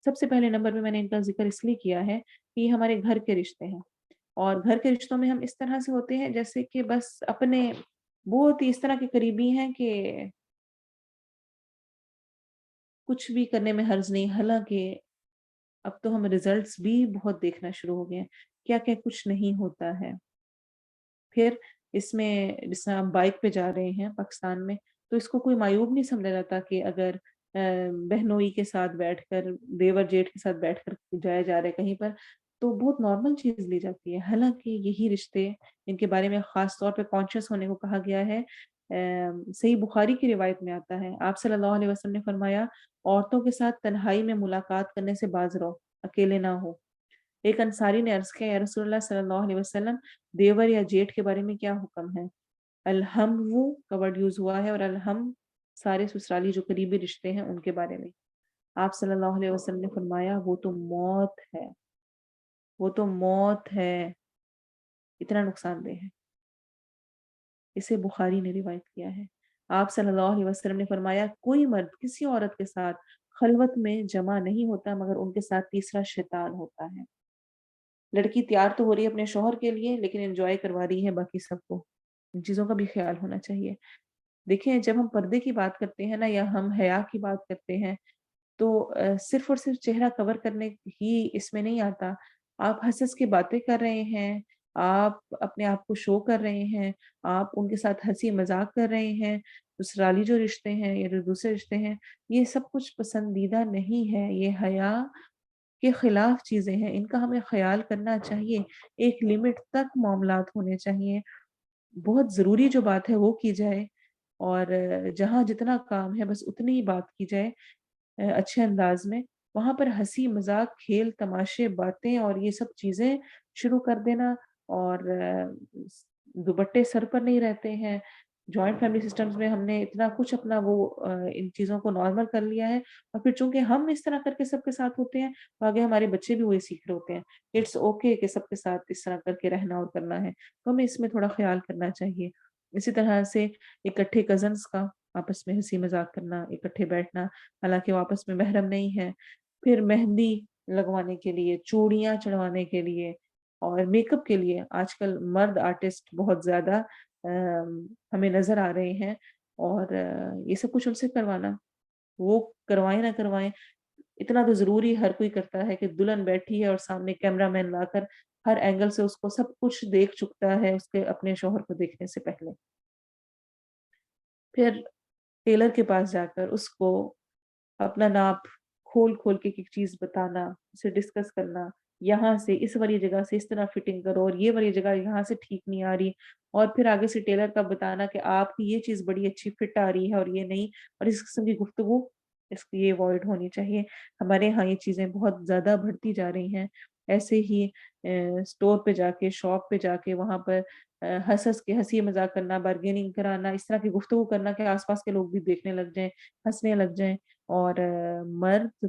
سب سے پہلے نمبر پہ میں نے ان کا ذکر اس لیے کیا ہے کہ یہ ہمارے گھر کے رشتے ہیں، اور گھر کے رشتوں میں ہم اس طرح سے ہوتے ہیں جیسے کہ بس اپنے بہت ہی اس طرح کے قریبی ہیں کہ کچھ بھی کرنے میں حرج نہیں، حالانکہ اب تو ہم ریزلٹس بھی بہت دیکھنا شروع ہو گئے ہیں، کیا کیا کچھ نہیں ہوتا ہے۔ پھر اس میں جس طرح ہم بائک پہ جا رہے ہیں پاکستان میں، تو اس کو کوئی معیوب نہیں سمجھا جاتا کہ اگر بہنوئی کے ساتھ بیٹھ کر، دیور جیٹھ کے ساتھ بیٹھ کر جایا جا رہا ہے کہیں پر، تو بہت نارمل چیز لی جاتی ہے۔ حالانکہ یہی رشتے، ان کے بارے میں خاص طور پہ کانشیس ہونے کو کہا گیا ہے۔ صحیح بخاری کی روایت میں آتا ہے، آپ صلی اللہ علیہ وسلم نے فرمایا، عورتوں کے ساتھ تنہائی میں ملاقات کرنے سے باز رہو، اکیلے نہ ہو۔ ایک انصاری نے عرض کیا، یا رسول اللہ صلی اللہ علیہ وسلم، دیور یا جیٹھ کے بارے میں کیا حکم ہے؟ الہم کا ورڈ یوز ہوا ہے، اور الہم سارے سسرالی جو قریبی رشتے ہیں ان کے بارے میں۔ آپ صلی اللہ علیہ وسلم نے فرمایا، وہ تو موت ہے، وہ تو موت ہے، اتنا نقصان دہ ہے۔ اسے بخاری نے روایت کیا ہے۔ آپ صلی اللہ علیہ وسلم نے فرمایا، کوئی مرد کسی عورت کے ساتھ خلوت میں جمع نہیں ہوتا مگر ان کے ساتھ تیسرا شیطان ہوتا ہے۔ لڑکی تیار تو ہو رہی ہے اپنے شوہر کے لیے، لیکن انجوائے کروا رہی ہے باقی سب کو۔ ان چیزوں کا بھی خیال ہونا چاہیے۔ دیکھیں، جب ہم پردے کی بات کرتے ہیں نا، یا ہم حیا کی بات کرتے ہیں، تو صرف اور صرف چہرہ کور کرنے ہی اس میں نہیں آتا۔ آپ ہنس ہنس کے باتیں کر رہے ہیں، آپ اپنے آپ کو شو کر رہے ہیں، آپ ان کے ساتھ ہنسی مذاق کر رہے ہیں، سسرالی جو رشتے ہیں یا جو دوسرے رشتے ہیں، یہ سب کچھ پسندیدہ نہیں ہے۔ یہ حیا کے خلاف چیزیں ہیں، ان کا ہمیں خیال کرنا چاہیے۔ ایک لمٹ تک معاملات ہونے چاہیے، بہت ضروری جو بات ہے وہ کی جائے، اور جہاں جتنا کام ہے بس اتنی ہی بات کی جائے اچھے انداز میں۔ وہاں پر ہنسی مذاق، کھیل تماشے، باتیں اور یہ سب چیزیں شروع کر دینا، اور دوپٹے سر پر نہیں رہتے ہیں۔ جوائنٹ فیملی سسٹمز میں ہم نے اتنا کچھ اپنا وہ ان چیزوں کو نارمل کر لیا ہے، اور پھر چونکہ ہم اس طرح کر کے سب کے ساتھ ہوتے ہیں، تو آگے ہمارے بچے بھی وہی سیکھ رہے ہوتے ہیں، اٹس اوکے کہ سب کے ساتھ اس طرح کر کے رہنا اور کرنا ہے۔ تو ہمیں اس میں تھوڑا خیال کرنا چاہیے۔ اسی طرح سے اکٹھے کزنس کا آپس میں ہنسی مذاق کرنا، اکٹھے بیٹھنا، حالانکہ وہ آپس میں محرم نہیں ہے۔ پھر مہندی لگوانے کے لیے، چوڑیاں چڑھوانے کے لیے، اور میک اپ کے لیے آج کل مرد آرٹسٹ بہت زیادہ ہمیں نظر آ رہے ہیں، اور یہ سب کچھ ان سے کروانا، وہ کروائیں نہ کروائیں، اتنا تو ضروری ہر کوئی کرتا ہے کہ دلہن بیٹھی ہے اور سامنے کیمرہ مین لا کر ہر اینگل سے اس کو سب کچھ دیکھ چکتا ہے اس کے اپنے شوہر کو دیکھنے سے پہلے۔ پھر ٹیلر کے پاس جا کر اس کو اپنا ناپ کھول کھول کے ایک چیز بتانا، اسے ڈسکس کرنا، یہاں سے اس والی جگہ سے اس طرح فٹنگ کرو، اور یہ والی جگہ یہاں سے ٹھیک نہیں آ رہی، اور پھر آگے سے ٹیلر کا بتانا کہ آپ کی یہ چیز بڑی اچھی فٹ آ رہی ہے اور یہ نہیں، اور اس قسم کی گفتگو اس کی یہ اوائڈ ہونی چاہیے۔ ہمارے ہاں یہ چیزیں بہت زیادہ بڑھتی جا رہی ہیں۔ ایسے ہی اسٹور پہ جا کے، شاپ پہ جا کے، وہاں پر ہنس ہنس کے ہنسی مذاق کرنا، بارگیننگ کرانا، اس طرح کی گفتگو کرنا کہ آس پاس کے لوگ بھی دیکھنے لگ جائیں، ہنسنے لگ جائیں، اور مرد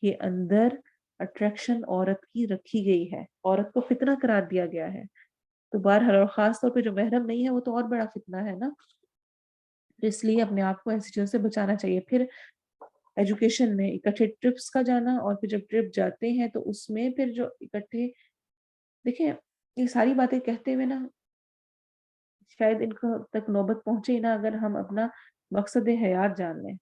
کے اندر اٹریکشن عورت کی رکھی گئی ہے، عورت کو فتنہ قرار دیا گیا ہے۔ तो बहरहाल और ख़ास तौर पे जो महरम नहीं है वो तो और बड़ा फ़ितना है ना। तो इसलिए अपने आप को ऐसी चीज़ों से बचाना चाहिए। फिर एजुकेशन में इकट्ठे ट्रिप्स का जाना, और फिर जब ट्रिप जाते हैं तो उसमें फिर जो इकट्ठे, देखिए ये सारी बातें कहते हुए ना शायद इनको तक नौबत पहुँचे ही ना अगर हम अपना मकसद-ए-हयात जान लें।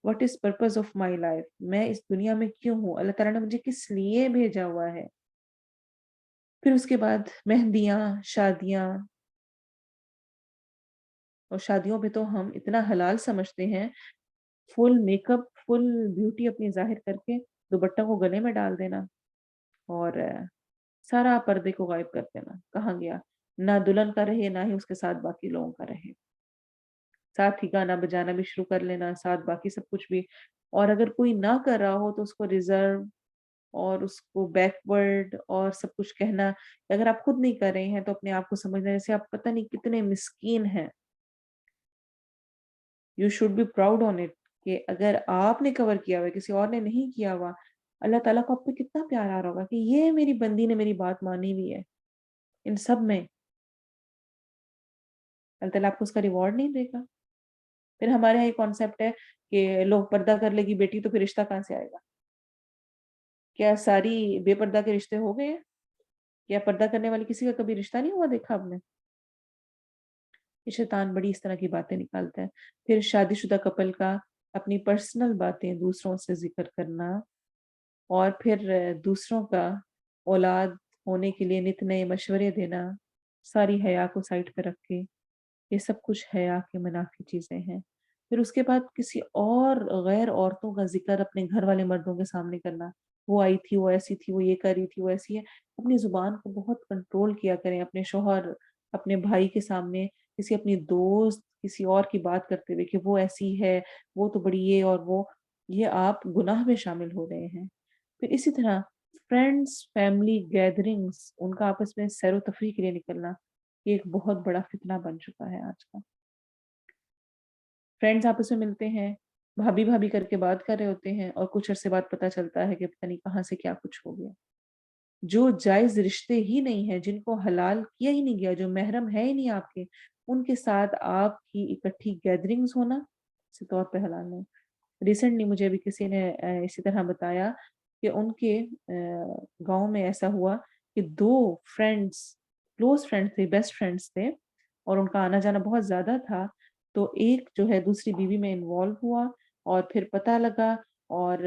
What is purpose of my life? मैं इस दुनिया में क्यों हूँ? अल्लाह ताला ने मुझे किस लिए भेजा हुआ है? फिर उसके बाद मेहंदियाँ, शादियाँ, और शादियों पे तो हम इतना हलाल समझते हैं, फुल मेकअप, फुल ब्यूटी अपनी ज़ाहिर करके दुपट्टा को गले में डाल देना और सारा पर्दे को गायब कर देना। कहाँ गया? ना दुल्हन का रहे, ना ही उसके साथ बाकी लोगों का रहे। साथ ही गाना बजाना भी शुरू कर लेना, साथ बाकी सब कुछ भी। और अगर कोई ना कर रहा हो तो उसको रिज़र्व और उसको बैकवर्ड और सब कुछ कहना। अगर आप खुद नहीं कर रहे हैं तो अपने आप को समझना जैसे आप पता नहीं कितने मिस्कीन हैं। You should be proud on it कि अगर आपने कवर किया हुआ है, किसी और ने नहीं किया हुआ, अल्लाह ताला को आप पे कितना प्यार आ रहा होगा कि ये मेरी बंदी ने मेरी बात मानी हुई है। इन सब में अल्लाह ताला आपको उसका रिवॉर्ड नहीं देगा? फिर हमारे यहाँ ये कॉन्सेप्ट है कि लो पर्दा कर लेगी बेटी तो फिर रिश्ता कहाँ से आएगा? क्या सारी बेपर्दा के रिश्ते हो गए हैं? या पर्दा करने वाली किसी का कभी रिश्ता नहीं हुआ देखा आपने? ये शैतान बड़ी इस तरह की बातें निकालता है। फिर शादीशुदा कपल का अपनी पर्सनल बातें दूसरों से ज़िक्र करना, और फिर दूसरों का औलाद होने के लिए नित नए मशवरे देना, सारी हया को साइड पे रख के। ये सब कुछ हया के मनाफी चीज़ें हैं। फिर उसके बाद किसी और गैर औरतों का ज़िक्र अपने घर वाले मर्दों के सामने करना। वो आई थी, वो ऐसी थी, वो ये कर रही थी, वो ऐसी है। अपनी ज़ुबान को बहुत कंट्रोल किया करें, अपने शौहर, अपने भाई के सामने, किसी अपनी दोस्त, किसी और की बात करते हुए कि वो ऐसी है, वो तो बड़ी ये और वो, ये आप गुनाह में शामिल हो रहे हैं। फिर इसी तरह फ्रेंड्स, फैमिली गैदरिंग्स, उनका आपस में सैर-ओ-तफरीह के लिए निकलना, ये एक बहुत बड़ा फ़ितना बन चुका है आज का। फ्रेंड्स आपस में मिलते हैं, भाभी-भाभी करके बात कर रहे होते हैं और कुछ अरसे बाद पता चलता है कि पता नहीं कहाँ से क्या कुछ हो गया। जो जायज़ रिश्ते ही नहीं हैं, जिनको हलाल किया ही नहीं गया, जो महरम है ही नहीं आपके, उनके साथ आपकी इकट्ठी गैदरिंग्स होना, किसी तौर पे हलाल नहीं। रिसेंटली मुझे अभी किसी ने इसी तरह बताया कि उनके गाँव में ऐसा हुआ कि 2 फ्रेंड्स, क्लोज़ फ्रेंड्स थे, बेस्ट फ्रेंड्स थे और उनका आना-जाना बहुत ज़्यादा था। तो एक जो है दूसरी बीवी में इन्वॉल्व हुआ और फिर पता लगा और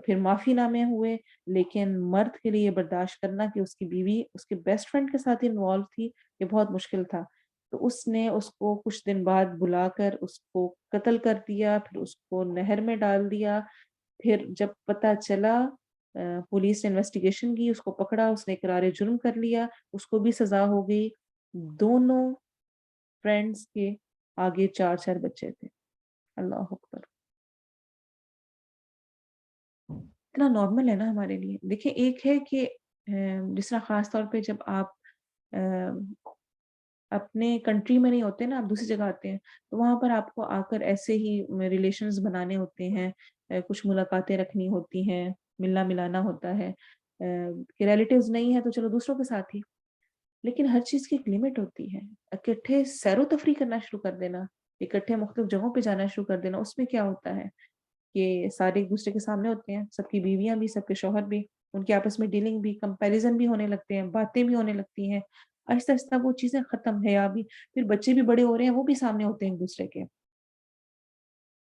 फिर माफ़ीनामे हुए, लेकिन मर्द के लिए ये बर्दाश्त करना कि उसकी बीवी उसके बेस्ट फ्रेंड के साथ इन्वॉल्व थी, ये बहुत मुश्किल था। तो उसने उसको कुछ दिन बाद बुलाकर उसको कत्ल कर दिया, फिर उसको नहर में डाल दिया। फिर जब पता चला पुलिस ने इन्वेस्टिगेशन की, उसको पकड़ा, उसने इकरार जुर्म कर लिया, उसको भी सज़ा हो गई। दोनों फ्रेंड्स के आगे 4-4 बच्चे थे। अल्लाह अकबर! इतना नॉर्मल है ना हमारे लिए। देखिए एक है कि जिस तरह ख़ास तौर पे जब आप अ अपने कंट्री में नहीं होते ना, आप दूसरी जगह आते हैं, तो वहाँ पर आपको आकर ऐसे ही रिलेशंस बनाने होते हैं, कुछ मुलाकातें रखनी होती हैं, मिलना-मिलाना होता है। कि रिलेटिव्स नहीं है तो चलो दूसरों के साथ ही, लेकिन हर चीज़ की एक लिमिट होती है। इकट्ठे सैरो-तफरीह करना शुरू कर देना, इकट्ठे मुख्तलिफ जगहों पे जाना शुरू कर देना, उसमें क्या होता है कि सारे एक-दूसरे के सामने होते हैं, सबकी बीवियाँ भी, सबके शौहर भी, उनकी आपस में डीलिंग भी, कंपैरिज़न भी होने लगते हैं, बातें भी होने लगती हैं। आहिस्ता-आहिस्ता वो चीज़ें खत्म, हया भी, फिर बच्चे भी बड़े हो रहे हैं, वो भी सामने होते हैं एक-दूसरे के।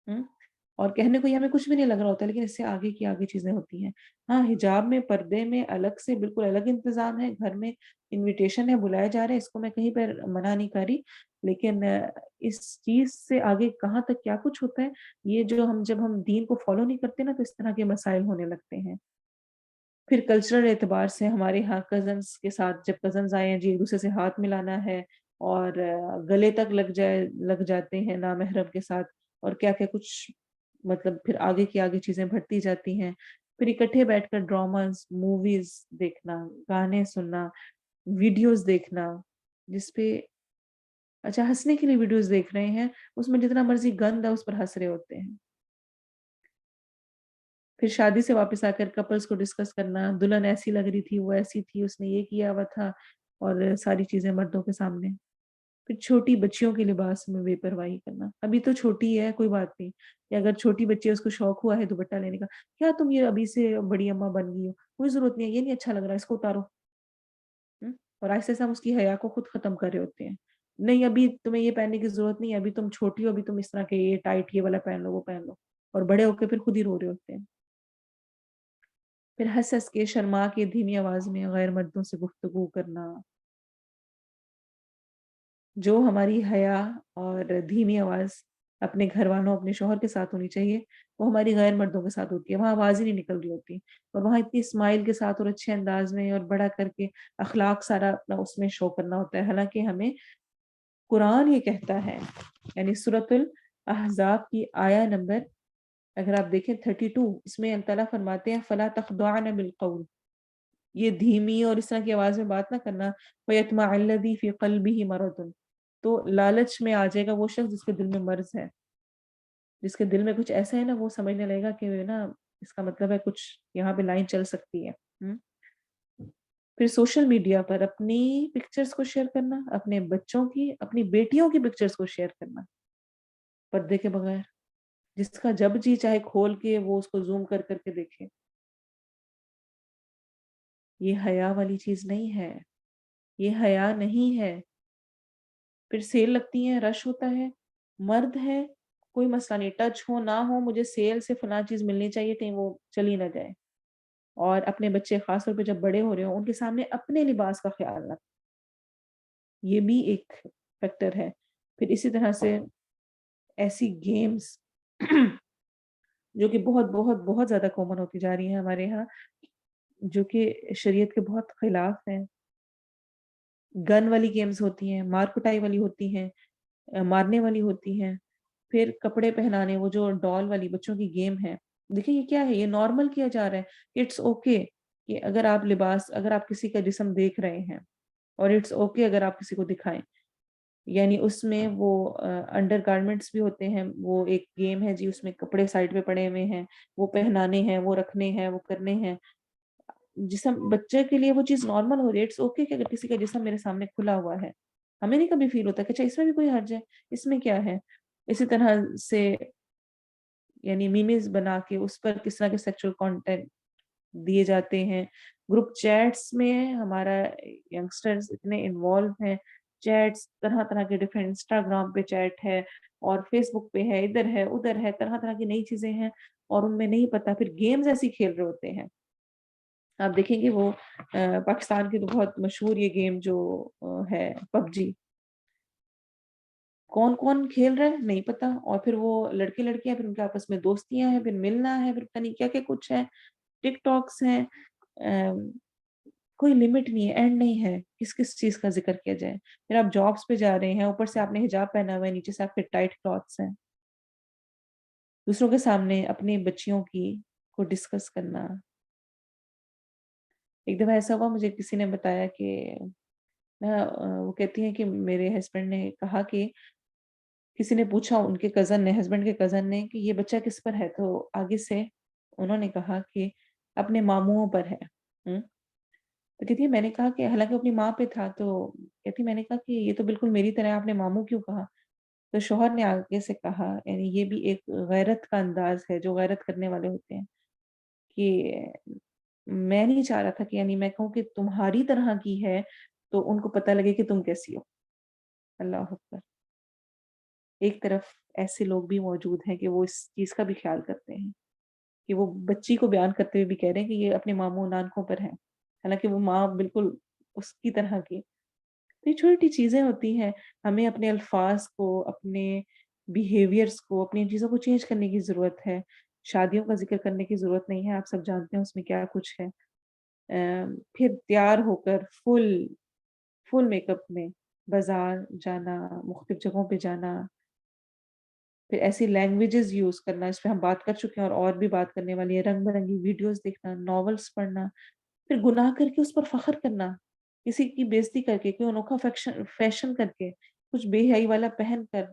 हुँ? और कहने को ये हमें कुछ भी नहीं लग रहा होता, लेकिन इससे आगे की आगे चीज़ें होती हैं। हाँ, हिजाब में, पर्दे में अलग से बिल्कुल अलग इंतज़ाम है, घर में इन्विटेशन है, बुलाए जा रहे हैं, इसको मैं कहीं पर मना नहीं कर रही। लेकिन इस चीज़ से आगे कहाँ तक क्या कुछ होता है, ये जो हम जब हम दीन को फ़ॉलो नहीं करते ना, तो इस तरह के मसाइल होने लगते हैं। फिर कल्चरल एतबार से हमारे यहाँ कज़िन्स के साथ जब कज़िन्स आए हैं जी, एक-दूसरे से हाथ मिलाना है और गले तक लग जाते हैं नामहरम के साथ और क्या-क्या कुछ, मतलब फिर आगे की आगे चीज़ें बढ़ती जाती हैं। फिर इकट्ठे बैठकर ड्रामाज़, मूवीज़ देखना, गाने सुनना, वीडियोज़ देखना, जिसपे अच्छा हँसने के लिए वीडियोज़ देख रहे हैं, उसमें जितना मर्ज़ी गंद है उस पर हँस रहे होते हैं। फिर शादी से वापस आकर कपल्स को डिस्कस करना, दुल्हन ऐसी लग रही थी, वो ऐसी थी, उसने ये किया हुआ था। اور ساری چیزیں مردوں کے سامنے. پھر چھوٹی بچیوں کے لباس میں بے پرواہی کرنا. ابھی تو چھوٹی ہے کوئی بات نہیں، یا اگر چھوٹی بچی ہے اس کو شوق ہوا ہے دوپٹہ لینے کا، کیا تم یہ ابھی سے بڑی اماں بن گئی ہو، کوئی ضرورت نہیں ہے، یہ نہیں اچھا لگ رہا ہے، اس کو اتارو. ہوں؟ اور ایسے سے ہم اس کی حیا کو خود ختم کر رہے ہوتے ہیں. نہیں ابھی تمہیں یہ پہننے کی ضرورت نہیں ہے، ابھی تم چھوٹی ہو، ابھی تم اس طرح کے یہ ٹائٹ یہ والا پہن لو وہ پہن لو، اور بڑے ہو کے پھر خود ہی رو رہے ہوتے ہیں. پھر ہنس ہنس کے شرما کے دھیمی آواز میں غیر مردوں سے گفتگو کرنا. جو ہماری حیا اور دھیمی آواز اپنے گھر والوں اپنے شوہر کے ساتھ ہونی چاہیے، وہ ہماری غیر مردوں کے ساتھ ہوتی ہے. وہاں آواز ہی نہیں نکل رہی ہوتی، اور وہاں اتنی اسمائل کے ساتھ اور اچھے انداز میں اور بڑا کر کے اخلاق سارا اپنا اس میں شو کرنا ہوتا ہے. حالانکہ ہمیں قرآن یہ کہتا ہے، یعنی سورۃ الاحزاب کی آیا نمبر اگر آپ دیکھیں 32، اس میں اللہ تعالیٰ فرماتے ہیں فَلَا تَخْضَعْنَ بِالْقَوْلِ، یہ دھیمی اور اس طرح کی آواز میں بات نہ کرنا. وَيَطْمَعَ الَّذِي فِي قَلْبِهِ مَرَضٌ، تو لالچ میں آ جائے گا وہ شخص جس کے دل میں مرض ہے، جس کے دل میں کچھ ایسا ہے نا، وہ سمجھنے لگے گا کہ نا اس کا مطلب ہے کچھ یہاں پہ لائن چل سکتی ہے. پھر سوشل میڈیا پر اپنی پکچرز کو شیئر کرنا، اپنے بچوں کی، اپنی بیٹیوں کی پکچرز کو شیئر کرنا پردے کے بغیر، جس کا جب جی چاہے کھول کے وہ اس کو زوم کر کر کے دیکھے. یہ حیا والی چیز نہیں ہے، یہ حیا نہیں ہے. پھر سیل لگتی ہیں، رش ہوتا ہے، مرد ہے کوئی مسئلہ نہیں، ٹچ ہو نہ ہو، مجھے سیل سے فلاں چیز ملنی چاہیے کہیں وہ چلی نہ جائے. اور اپنے بچے خاص طور پہ جب بڑے ہو رہے ہوں ان کے سامنے اپنے لباس کا خیال رکھ، یہ بھی ایک فیکٹر ہے. پھر اسی طرح سے ایسی گیمز جو کہ بہت بہت بہت زیادہ کامن ہوتی جا رہی ہیں ہمارے یہاں، جو کہ شریعت کے بہت خلاف ہیں. گن والی گیمز ہوتی ہیں، مار کٹائی والی ہوتی ہیں، مارنے والی ہوتی ہیں. پھر کپڑے پہنانے، وہ جو ڈال والی بچوں کی گیم ہے، دیکھیں یہ کیا ہے، یہ نارمل کیا جا رہا ہے. اٹس اوکے کہ اگر آپ لباس، اگر آپ کسی کا جسم دیکھ رہے ہیں، اور اٹس اوکے اگر آپ کسی کو دکھائیں. یعنی اس میں وہ انڈر گارمنٹس بھی ہوتے ہیں، وہ ایک گیم ہے جی، اس میں کپڑے سائڈ پہ پڑے ہوئے ہیں، وہ پہنانے ہیں، وہ رکھنے ہیں، وہ کرنے ہیں. جسم بچے کے لیے وہ چیز نارمل ہو رہی ہے. اٹس اوکے کہ اگر کسی کا جسم میرے سامنے کھلا ہوا ہے، ہمیں نہیں کبھی فیل ہوتا کہ اچھا اس میں بھی کوئی حرج ہے، اس میں کیا ہے. اسی طرح سے یعنی میمز بنا کے اس پر کس طرح کے سیکچوئل کانٹینٹ دیے جاتے ہیں. گروپ چیٹس میں ہمارا ینگسٹرز اتنے انوالو ہیں، چیٹس طرح طرح کے ڈفرینٹ، انسٹاگرام پہ چیٹ ہے، اور فیس بک پہ ہے، ادھر ہے، طرح طرح کی نئی چیزیں ہیں، اور ان میں نہیں پتا. پھر گیمز ایسی کھیل رہے ہوتے ہیں. آپ دیکھیں گے وہ پاکستان کی تو بہت مشہور یہ گیم جو ہے پب جی، کون کون کھیل رہا ہے نہیں پتا. اور پھر وہ لڑکے لڑکیاں، پھر ان کے آپس میں دوستیاں ہیں، پھر ملنا ہے، پھر پتہ نہیں کیا کیا کچھ ہے، ٹک ٹاکس ہیں. کوئی لمٹ نہیں ہے، اینڈ نہیں ہے کس کس چیز کا ذکر کیا جائے. پھر آپ جابس پہ جا رہے ہیں، اوپر سے آپ نے حجاب پہنا ہوا ہے، نیچے سے آپ کے ٹائٹ کلاتھس ہیں. دوسروں کے سامنے اپنی بچیوں کی کو ڈسکس کرنا. ایک دفعہ ایسا ہوا، مجھے کسی نے بتایا کہ وہ کہتی ہیں کہ میرے ہسبینڈ نے کہا کہ کسی نے پوچھا، ان کے کزن نے، ہسبینڈ کے کزن نے، کہ یہ بچہ کس پر ہے، تو آگے سے انہوں نے کہا کہ اپنے ماموں پر ہے. تو کہتی ہے میں نے کہا کہ حالانکہ اپنی ماں پہ تھا، تو کہتی میں نے کہا کہ یہ تو بالکل میری طرح، آپ نے ماموں کیوں کہا. تو شوہر نے آگے سے کہا، یعنی یہ بھی ایک غیرت کا انداز ہے جو غیرت کرنے والے ہوتے ہیں، کہ میں نہیں چاہ رہا تھا کہ یعنی میں کہوں کہ تمہاری طرح کی ہے تو ان کو پتہ لگے کہ تم کیسی ہو. اللہ اکبر. ایک طرف ایسے لوگ بھی موجود ہیں کہ وہ اس چیز کا بھی خیال کرتے ہیں، کہ وہ بچی کو بیان کرتے ہوئے بھی کہہ رہے ہیں کہ یہ اپنے ماموں نانکوں پر ہے، حالانکہ وہ ماں بالکل اس کی طرح کی. تو یہ چھوٹی چیزیں ہوتی ہیں. ہمیں اپنے الفاظ کو، اپنے بیہیویئرس کو، اپنی چیزوں کو چینج کرنے کی ضرورت ہے. شادیوں کا ذکر کرنے کی ضرورت نہیں ہے، آپ سب جانتے ہیں اس میں کیا کچھ ہے. پھر تیار ہو کر فل میک اپ میں بازار جانا، مختلف جگہوں پہ جانا. پھر ایسی لینگویجز یوز کرنا، اس پہ ہم بات کر چکے ہیں اور بھی بات کرنے والی ہے. رنگ برنگی ویڈیوز دیکھنا، ناولس پڑھنا. پھر گناہ کر کے اس پر فخر کرنا، کسی کی بےزتی کر کے، کوئی انوکھا فیشن کر کے، کچھ بے حیائی والا پہن کر،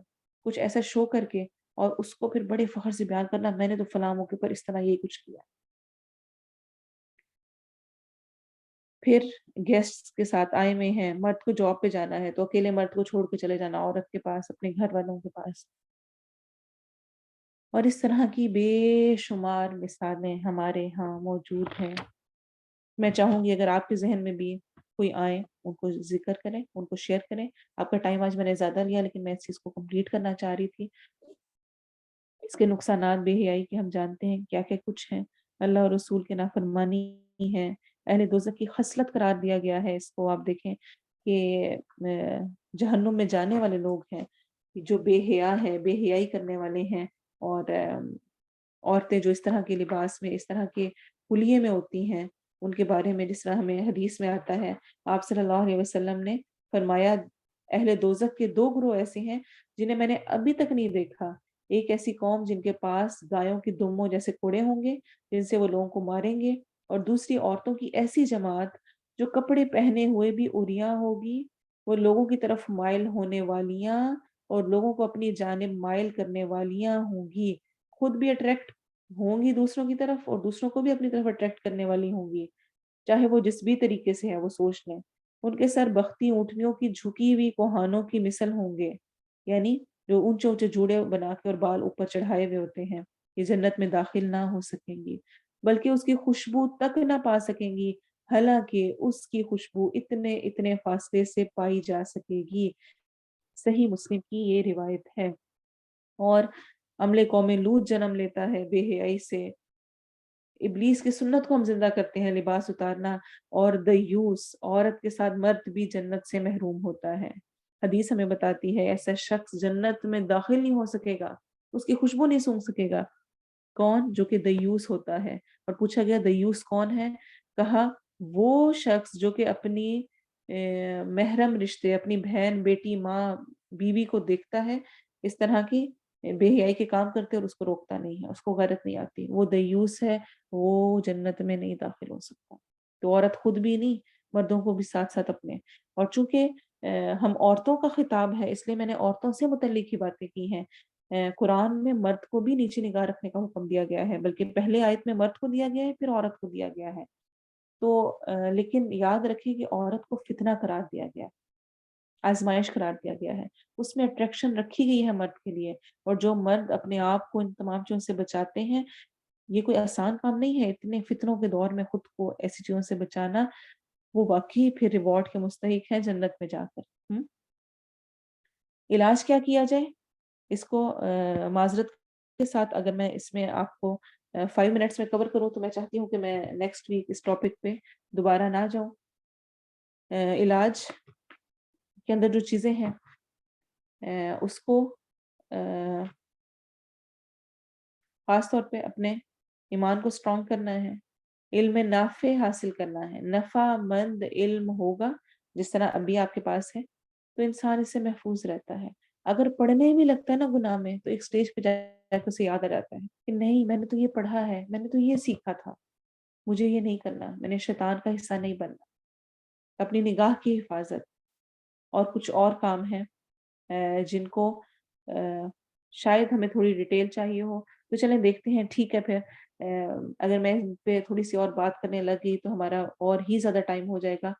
کچھ ایسا شو کر کے، اور اس کو پھر بڑے فخر سے بیان کرنا میں نے تو فلاں موقع پر اس طرح یہ کچھ کیا. پھر گیسٹس کے ساتھ آئے ہوئے ہیں، مرد کو جاب پہ جانا ہے تو اکیلے مرد کو چھوڑ کے چلے جانا عورت کے پاس، اپنے گھر والوں کے پاس، اور اس طرح کی بے شمار مثالیں ہمارے یہاں موجود ہیں۔ میں چاہوں گی اگر آپ کے ذہن میں بھی کوئی آئے، ان کو ذکر کریں، ان کو شیئر کریں۔ آپ کا ٹائم آج میں نے زیادہ لیا لیکن میں اس چیز کو کمپلیٹ کرنا چاہ رہی تھی۔ اس کے نقصانات بے حیائی کے ہم جانتے ہیں کیا کیا کچھ ہیں، اللہ اور رسول کے نافرمانی ہے، اہل دوزخ کی خصلت قرار دیا گیا ہے اس کو۔ آپ دیکھیں کہ جہنم میں جانے والے لوگ ہیں جو بے حیا ہے، بے حیائی کرنے والے ہیں، اور عورتیں جو اس طرح کے لباس میں، اس طرح کے حلیے میں ہوتی ہیں، ان کے بارے میں جس طرح ہمیں حدیث میں آتا ہے، آپ صلی اللہ علیہ وسلم نے فرمایا اہل دوزخ کے دو گروہ ایسے ہیں جنہیں میں نے ابھی تک نہیں دیکھا۔ ایک ایسی قوم جن کے پاس گایوں کی دموں جیسے کوڑے ہوں گے جن سے وہ لوگوں کو ماریں گے، اور دوسری عورتوں کی ایسی جماعت جو کپڑے پہنے ہوئے بھی عریاں ہوگی، وہ لوگوں کی طرف مائل ہونے والیاں اور لوگوں کو اپنی جانب مائل کرنے والیاں ہوں گی، خود بھی اٹریکٹ ہوں گی دوسروں کی طرف اور دوسروں کو بھی اپنی طرف اٹریکٹ کرنے والی ہوں گی، چاہے وہ جس بھی طریقے سے ہے وہ سوچ لیں۔ ان کے سر بختی اونٹنیوں کی جھکی ہوئی کوہانوں کی مثل ہوں گے، یعنی جو اونچے اونچے جوڑے بنا کے اور بال اوپر چڑھائے ہوئے ہوتے ہیں، یہ جنت میں داخل نہ ہو سکیں گی، بلکہ اس کی خوشبو تک نہ پا سکیں گی، حالانکہ اس کی خوشبو اتنے اتنے فاصلے سے پائی جا سکے گی۔ صحیح مسلم کی یہ روایت ہے۔ اور عملے قوم لوط جنم لیتا ہے بے حیائی سے۔ ابلیس کی سنت کو ہم زندہ کرتے ہیں، لباس اتارنا، اور دیوس عورت کے ساتھ مرد بھی جنت سے محروم ہوتا ہے۔ حدیث ہمیں بتاتی ہے ایسا شخص جنت میں داخل نہیں ہو سکے گا، اس کی خوشبو نہیں سونگھ سکے گا۔ کون؟ جو کہ دیوس ہوتا ہے۔ اور پوچھا گیا دیوس کون ہے؟ کہا وہ شخص جو کہ اپنی محرم رشتے، اپنی بہن، بیٹی، ماں، بیوی کو دیکھتا ہے اس طرح کی بے حیائی کے کام کرتے اور اس کو روکتا نہیں ہے، اس کو غیرت نہیں آتی، وہ دیوس ہے، وہ جنت میں نہیں داخل ہو سکتا۔ تو عورت خود بھی نہیں، مردوں کو بھی ساتھ ساتھ اپنے۔ اور چونکہ ہم عورتوں کا خطاب ہے اس لیے میں نے عورتوں سے متعلق ہی باتیں کی ہیں۔ قرآن میں مرد کو بھی نیچے نگاہ رکھنے کا حکم دیا گیا ہے، بلکہ پہلے آیت میں مرد کو دیا گیا ہے پھر عورت کو دیا گیا ہے۔ تو لیکن یاد رکھیں کہ عورت کو فتنہ قرار دیا گیا ہے، آزمائش قرار دیا گیا ہے، اس میں اٹریکشن رکھی گئی ہے مرد کے لیے، اور جو مرد اپنے آپ کو ان تمام چیزوں سے بچاتے ہیں، یہ کوئی آسان کام نہیں ہے، اتنے فتنوں کے دور میں خود کو ایسی چیزوں سے بچانا، وہ واقعی پھر ریوارڈ کے مستحق ہے جنت میں جا کر۔ علاج کیا کیا جائے اس کو؟ معذرت کے ساتھ اگر میں اس میں آپ کو 5 منٹس میں کور کروں تو میں چاہتی ہوں کہ میں نیکسٹ ویک اس ٹاپک پہ دوبارہ نہ جاؤں۔ علاج کے اندر جو چیزیں ہیں اس کو خاص طور پہ اپنے ایمان کو اسٹرانگ کرنا ہے، علم نافع حاصل کرنا ہے۔ نفع مند علم ہوگا جس طرح ابھی آپ کے پاس ہے تو انسان اس سے محفوظ رہتا ہے۔ اگر پڑھنے بھی لگتا ہے نا گناہ میں تو ایک سٹیج پہ جا کے اسے یاد آ جاتا ہے کہ نہیں، میں نے تو یہ پڑھا ہے، میں نے تو یہ سیکھا تھا، مجھے یہ نہیں کرنا، میں نے شیطان کا حصہ نہیں بننا۔ اپنی نگاہ کی حفاظت اور کچھ اور کام ہیں جن کو شاید ہمیں تھوڑی ڈیٹیل چاہیے ہو تو چلیں دیکھتے ہیں۔ ٹھیک ہے پھر اگر میں اس پہ تھوڑی سی اور بات کرنے لگی تو ہمارا اور ہی زیادہ ٹائم ہو جائے گا،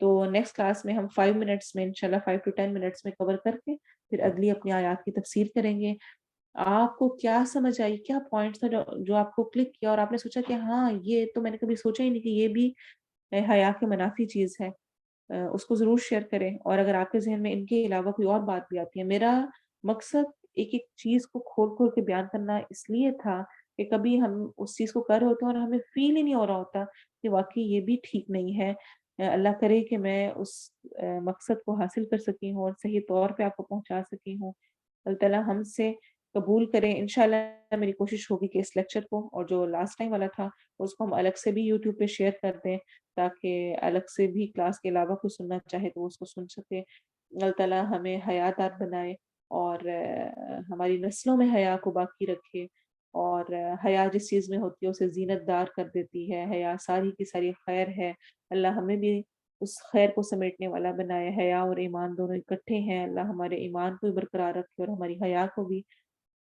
تو نیکسٹ کلاس میں ہم 5 منٹس میں انشاءاللہ 5 to 10 منٹس میں کور کر کے پھر اگلی اپنی آیات کی تفسیر کریں گے۔ آپ کو کیا سمجھ آئی، کیا پوائنٹس تھا جو آپ کو کلک کیا اور آپ نے سوچا کہ ہاں یہ تو میں نے کبھی سوچا ہی نہیں کہ یہ بھی حیا کے منافی چیز ہے، اس کو ضرور شیئر کریں۔ اور اگر آپ کے ذہن میں ان کے علاوہ کوئی اور بات بھی آتی ہے، میرا مقصد ایک ایک چیز کو کھول کھول کے بیان کرنا اس لیے تھا کہ کبھی ہم اس چیز کو کر رہے ہوتے ہیں اور ہمیں فیل ہی نہیں ہو رہا ہوتا کہ واقعی یہ بھی ٹھیک نہیں ہے۔ اللہ کرے کہ میں اس مقصد کو حاصل کر سکی ہوں اور صحیح طور پہ آپ کو پہنچا سکی ہوں۔ اللہ تعالیٰ ہم سے قبول کریں۔ انشاءاللہ میری کوشش ہوگی کہ اس لیکچر کو اور جو لاسٹ ٹائم والا تھا اس کو ہم الگ سے بھی یوٹیوب پہ شیئر کر دیں تاکہ الگ سے بھی کلاس کے علاوہ کوئی سننا چاہے تو وہ اس کو سن سکے۔ اللہ تعالیٰ ہمیں حیادار بنائے اور ہماری نسلوں میں حیا کو باقی رکھے، اور حیا جس چیز میں ہوتی ہے اسے زینت دار کر دیتی ہے۔ حیا ساری کی ساری خیر ہے، اللہ ہمیں بھی اس خیر کو سمیٹنے والا بنائے۔ حیا اور ایمان دونوں اکٹھے ہیں، اللہ ہمارے ایمان کو بھی برقرار رکھے اور ہماری حیا کو بھی،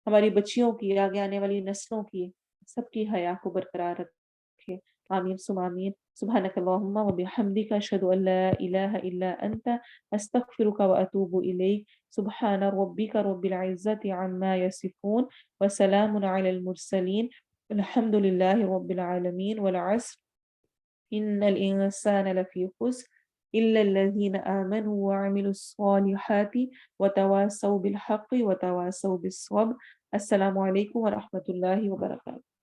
ہماری بچیوں کی، آگے آنے والی نسلوں کی، سب کی حیا کو برقرار رکھے۔ آمین ثم آمین۔ سبحانك اللهم وبحمدك أشهد أن لا إله إلا أنت أستغفرك وأتوب إليك. سبحان ربك رب العزة عما يصفون وسلام على المرسلين الحمد لله رب العالمين. والعصر إن الإنسان لفي خسر إلا الذين آمنوا وعملوا الصالحات وتواصوا بالحق وتواصوا بالصبر. السلام عليكم ورحمة الله وبركاته.